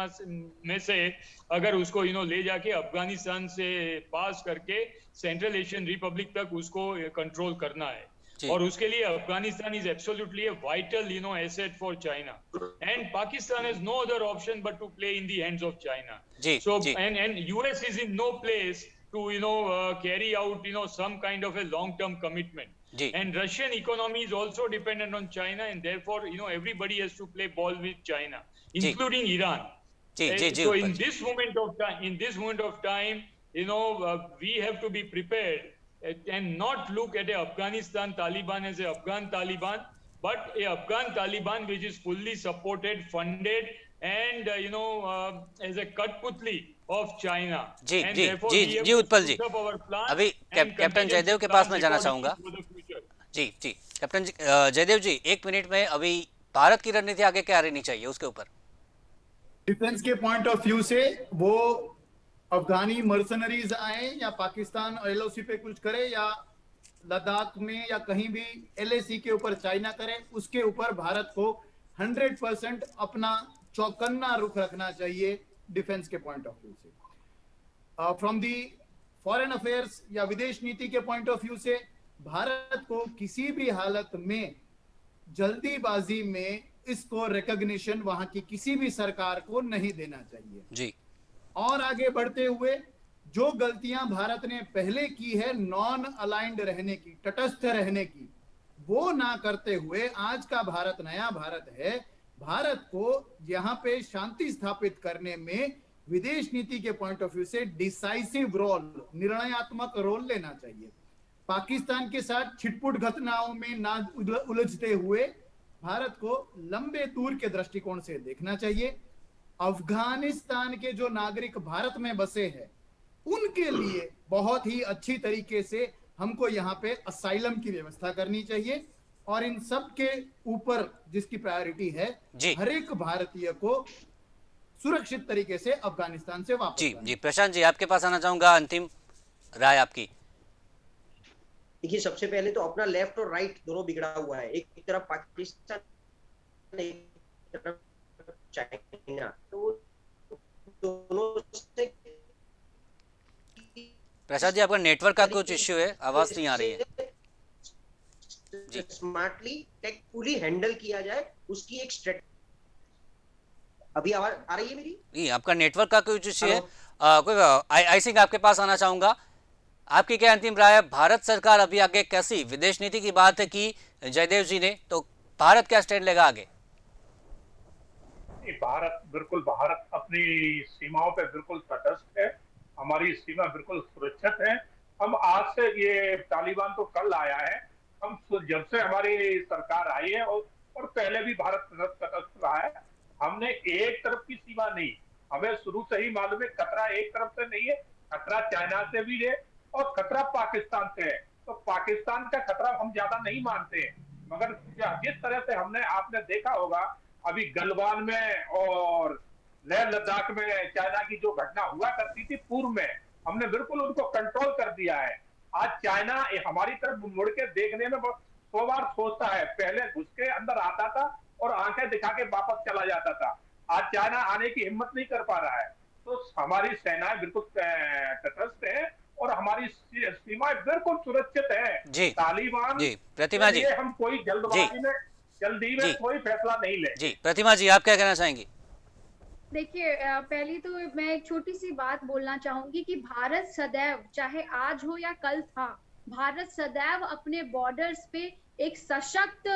में से अगर उसको ले जाके अफगानिस्तान से पास करके सेंट्रल एशियन रिपब्लिक तक उसको कंट्रोल करना है। और उसके लिए Afghanistan is absolutely a vital asset for China, and Pakistan has no other option but to play in the hands of China. So and US is in no place to carry out some kind of a long term commitment. And Russian economy is also dependent on China, and therefore everybody has to play ball with China, including Iran. So in this moment of time we have to be prepared and not look at Afghanistan Taliban as a Afghan Taliban, but a Afghan Taliban which is fully supported, funded, and as a Katputli of China. जी उत्पल जी, अभी captain Jaydev के पास मैं जाना चाहूंगा। जी captain Jaydev जी 1 minute में अभी भारत की रणनीति आगे क्या रहनी चाहिए उसके ऊपर? डिफेंस के पॉइंट ऑफ व्यू से वो अफगानी मर्सनरीज आए या पाकिस्तान एलओसी पे कुछ करे या लद्दाख में या कहीं भी LAC के ऊपर चाइना करे, उसके ऊपर भारत को 100% अपना चौकन्ना रुख रखना चाहिए डिफेंस के पॉइंट ऑफ व्यू से। फ्रॉम दी फॉरेन अफेयर्स या विदेश नीति के पॉइंट ऑफ व्यू से भारत को किसी भी हालत में जल्दीबाजी में इसको रिकॉग्निशन वहां की किसी भी सरकार को नहीं देना चाहिए जी। और आगे बढ़ते हुए जो गलतियां भारत ने पहले की है नॉन अलाइंड रहने की, तटस्थ रहने की, वो ना करते हुए आज का भारत नया भारत है। भारत को यहाँ पे शांति स्थापित करने में विदेश नीति के पॉइंट ऑफ व्यू से डिसाइसिव रोल, निर्णयात्मक रोल लेना चाहिए। पाकिस्तान के साथ छिटपुट घटनाओं में ना उलझते हुए भारत को लंबे दूर के दृष्टिकोण से देखना चाहिए। अफगानिस्तान के जो नागरिक भारत में बसे हैं उनके लिए बहुत ही अच्छी तरीके से हमको यहाँ पे असाइलम की व्यवस्था करनी चाहिए और इन सब के ऊपर जिसकी प्रायोरिटी है हर एक भारतीय को सुरक्षित तरीके से अफगानिस्तान से वापस जी प्रशांत जी, आपके पास आना चाहूंगा, अंतिम राय आपकी। देखिए, सबसे पहले तो अपना लेफ्ट और राइट दोनों बिगड़ा हुआ है, एक तरफ पाकिस्तान एक तरफ चाइना, तो दोनों से प्रसाद जी आपका नेटवर्क का कुछ इश्यू है, आवाज नहीं आ रही है। स्मार्टली टेकफुली हैंडल किया जाए, उसकी एक स्ट्रेटजी। अभी आवाज आ रही है मेरी? नहीं, आपका नेटवर्क का कुछ इश्यू है। आई थिंक आपके पास आना चाहूंगा, आपकी क्या अंतिम राय है? भारत सरकार अभी आगे कैसी विदेश नीति की बात की जयदेव जी ने, तो भारत क्या स्टैंड लेगा आगे? भारत अपनी सीमाओं पे बिल्कुल तटस्थ है, हमारी सीमा बिल्कुल सुरक्षित है। हम आज से, ये तालिबान तो कल आया है, हम जब से हमारी सरकार आई है और पहले भी भारत तटस्थ रहा है। हमने एक तरफ की सीमा नहीं, हमें शुरू से ही मालूम है खतरा एक तरफ से नहीं है, खतरा चाइना से भी है और खतरा पाकिस्तान से है। तो पाकिस्तान का खतरा हम ज्यादा नहीं मानते हैं, मगर जिस तरह से आपने देखा होगा अभी गलवान में और लेह लद्दाख में चाइना की जो घटना हुआ करती थी पूर्व में, हमने बिल्कुल उनको कंट्रोल कर दिया है। आज चाइना हमारी तरफ मुड़ के देखने में 100 बार सोचता है, पहले घुस के अंदर आता था और आंखें दिखा के वापस चला जाता था। आज चाइना आने की हिम्मत नहीं कर पा रहा है। तो हमारी सेनाएं बिल्कुल तटस्थ है और हमारी सीमाएं बिल्कुल सुरक्षित है। जी तालिबान जी, प्रतिमा जी, हम कोई जल्दी में कोई फैसला नहीं ले। जी प्रतिमा जी, आप क्या कहना चाहेंगी? देखिए, पहली तो मैं एक छोटी सी बात बोलना चाहूंगी कि भारत सदैव, चाहे आज हो या कल था, भारत सदैव अपने बॉर्डर्स पे एक सशक्त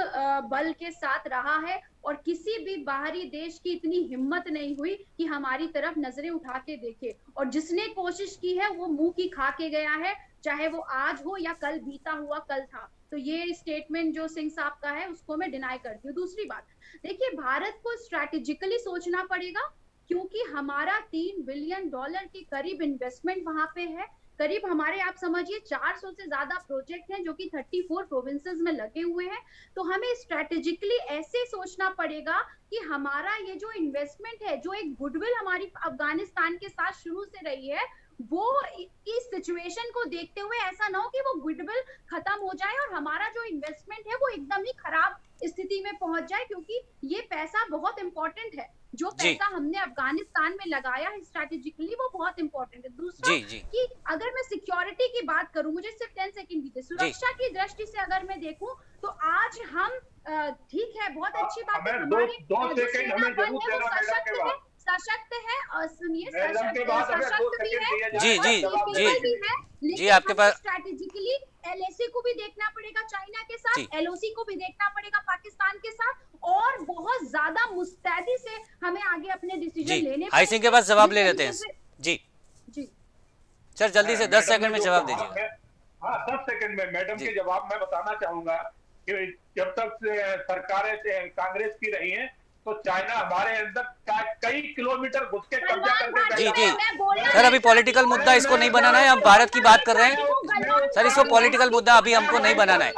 बल के साथ रहा है और किसी भी बाहरी देश की इतनी हिम्मत नहीं हुई कि हमारी तरफ नजरें उठा के देखे, और जिसने कोशिश की है वो मुंह की खा के गया है, चाहे वो आज हो या कल बीता हुआ कल था। तो ये स्टेटमेंट जो सिंह साहब का है उसको मैं डिनाई करती हूँ। दूसरी बात, देखिए, भारत को स्ट्रैटेजिकली सोचना पड़ेगा क्योंकि हमारा $3 बिलियन के करीब इन्वेस्टमेंट वहां पे है। करीब हमारे, आप समझिए, 400 से ज्यादा प्रोजेक्ट हैं जो कि 34 प्रोविंसेस में लगे हुए हैं। तो हमें स्ट्रैटेजिकली ऐसे सोचना पड़ेगा कि हमारा ये जो इन्वेस्टमेंट है, जो एक गुडविल हमारी अफगानिस्तान के साथ शुरू से रही है, वो इस सिचुएशन को देखते हुए ऐसा ना हो कि वो गुडविल खत्म हो जाए और हमारा जो इन्वेस्टमेंट है वो एकदम ही खराब स्थिति में पहुंच जाए, क्योंकि ये पैसा बहुत इंपॉर्टेंट है। जो पैसा हमने अफगानिस्तान में लगाया है स्ट्रैटेजिकली, वो बहुत इंपॉर्टेंट है। दूसरा कि अगर मैं सिक्योरिटी की बात करूं, मुझे सिर्फ 10 सेकंड दीजिए, सुरक्षा की दृष्टि से अगर मैं देखूं तो आज हम, ठीक है, बहुत अच्छी बात है, हमारी सेना बल है वो सशक्त है और सुनिए, सशक्त भी है, जी जी जी जी, आपके पास स्ट्रैटेजिकली LAC को भी देखना पड़ेगा चाइना के साथ, LOC को भी देखना पड़ेगा पाकिस्तान के साथ, और बहुत ज्यादा मुस्तैदी से हमें आगे अपने डिसीजन लेने। आई सिंह के पास जवाब ले लेते हैं। जी जी सर, जल्दी से 10 सेकंड में जवाब दीजिए। हाँ, 10 सेकंड में मैडम के जवाब मैं बताना चाहूंगा कि जब तक सरकारें कांग्रेस की रही हैं तो चाइना हमारे अंदर कई किलोमीटर घुस के कब्जा करके जी जी सर, अभी पॉलिटिकल मुद्दा इसको नहीं बनाना है, हम भारत की बात कर रहे हैं सर, इसको पॉलिटिकल मुद्दा अभी हमको नहीं बनाना है।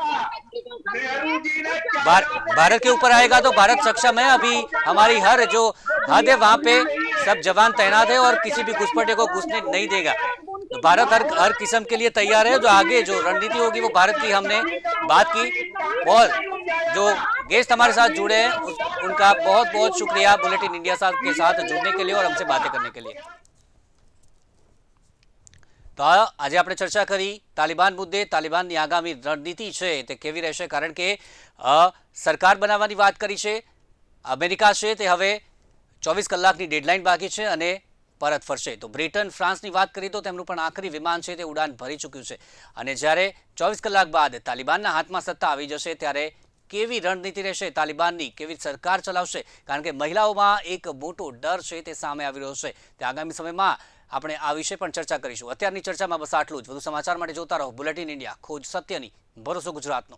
भारत के ऊपर आएगा तो भारत सक्षम है, अभी हमारी हर जो हद है वहाँ पे सब जवान तैनात है और किसी भी घुसपैठिए को घुसने नहीं देगा। तो भारत हर किस्म के लिए तैयार है। जो आगे जो रणनीति होगी वो भारत की हमने बात की। और जो गेस्ट हमारे साथ जुड़े हैं उनका बहुत बहुत शुक्रिया बुलेटिन इंडिया के साथ जुड़ने के लिए और हमसे बातें करने के लिए। तो આજે આપણે ચર્ચા કરી તાલિબાન મુદ્દે, તાલિબાનની આગામી રણનીતિ છે તે કેવી રહેશે, કારણ કે સરકાર બનાવવાની વાત કરી છે। અમેરિકા છે તે હવે 24 કલાકની ડેડલાઇન બાકી છે અને પરત ફરશે। તો બ્રિટન, ફ્રાન્સની વાત કરીએ તો તેમનું પણ આખરી વિમાન છે તે ઉડાન ભરી ચૂક્યું છે અને જ્યારે 24 કલાક બાદ તાલિબાનના હાથમાં સત્તા આવી જશે ત્યારે કેવી રણનીતિ રહેશે તાલિબાનની, કેવી સરકાર ચલાવશે, કારણ કે મહિલાઓમાં એક મોટો ડર છે તે સામે આવી રહ્યો છે। તે આગામી સમયમાં આપણે આ વિશે પણ ચર્ચા કરીશું। અત્યારની ચર્ચામાં બસ આટલું જ। વધુ સમાચાર માટે જોતા રહો બુલેટિન ઇન્ડિયા, ખોજ સત્યની, ભરોસો ગુજરાતનો।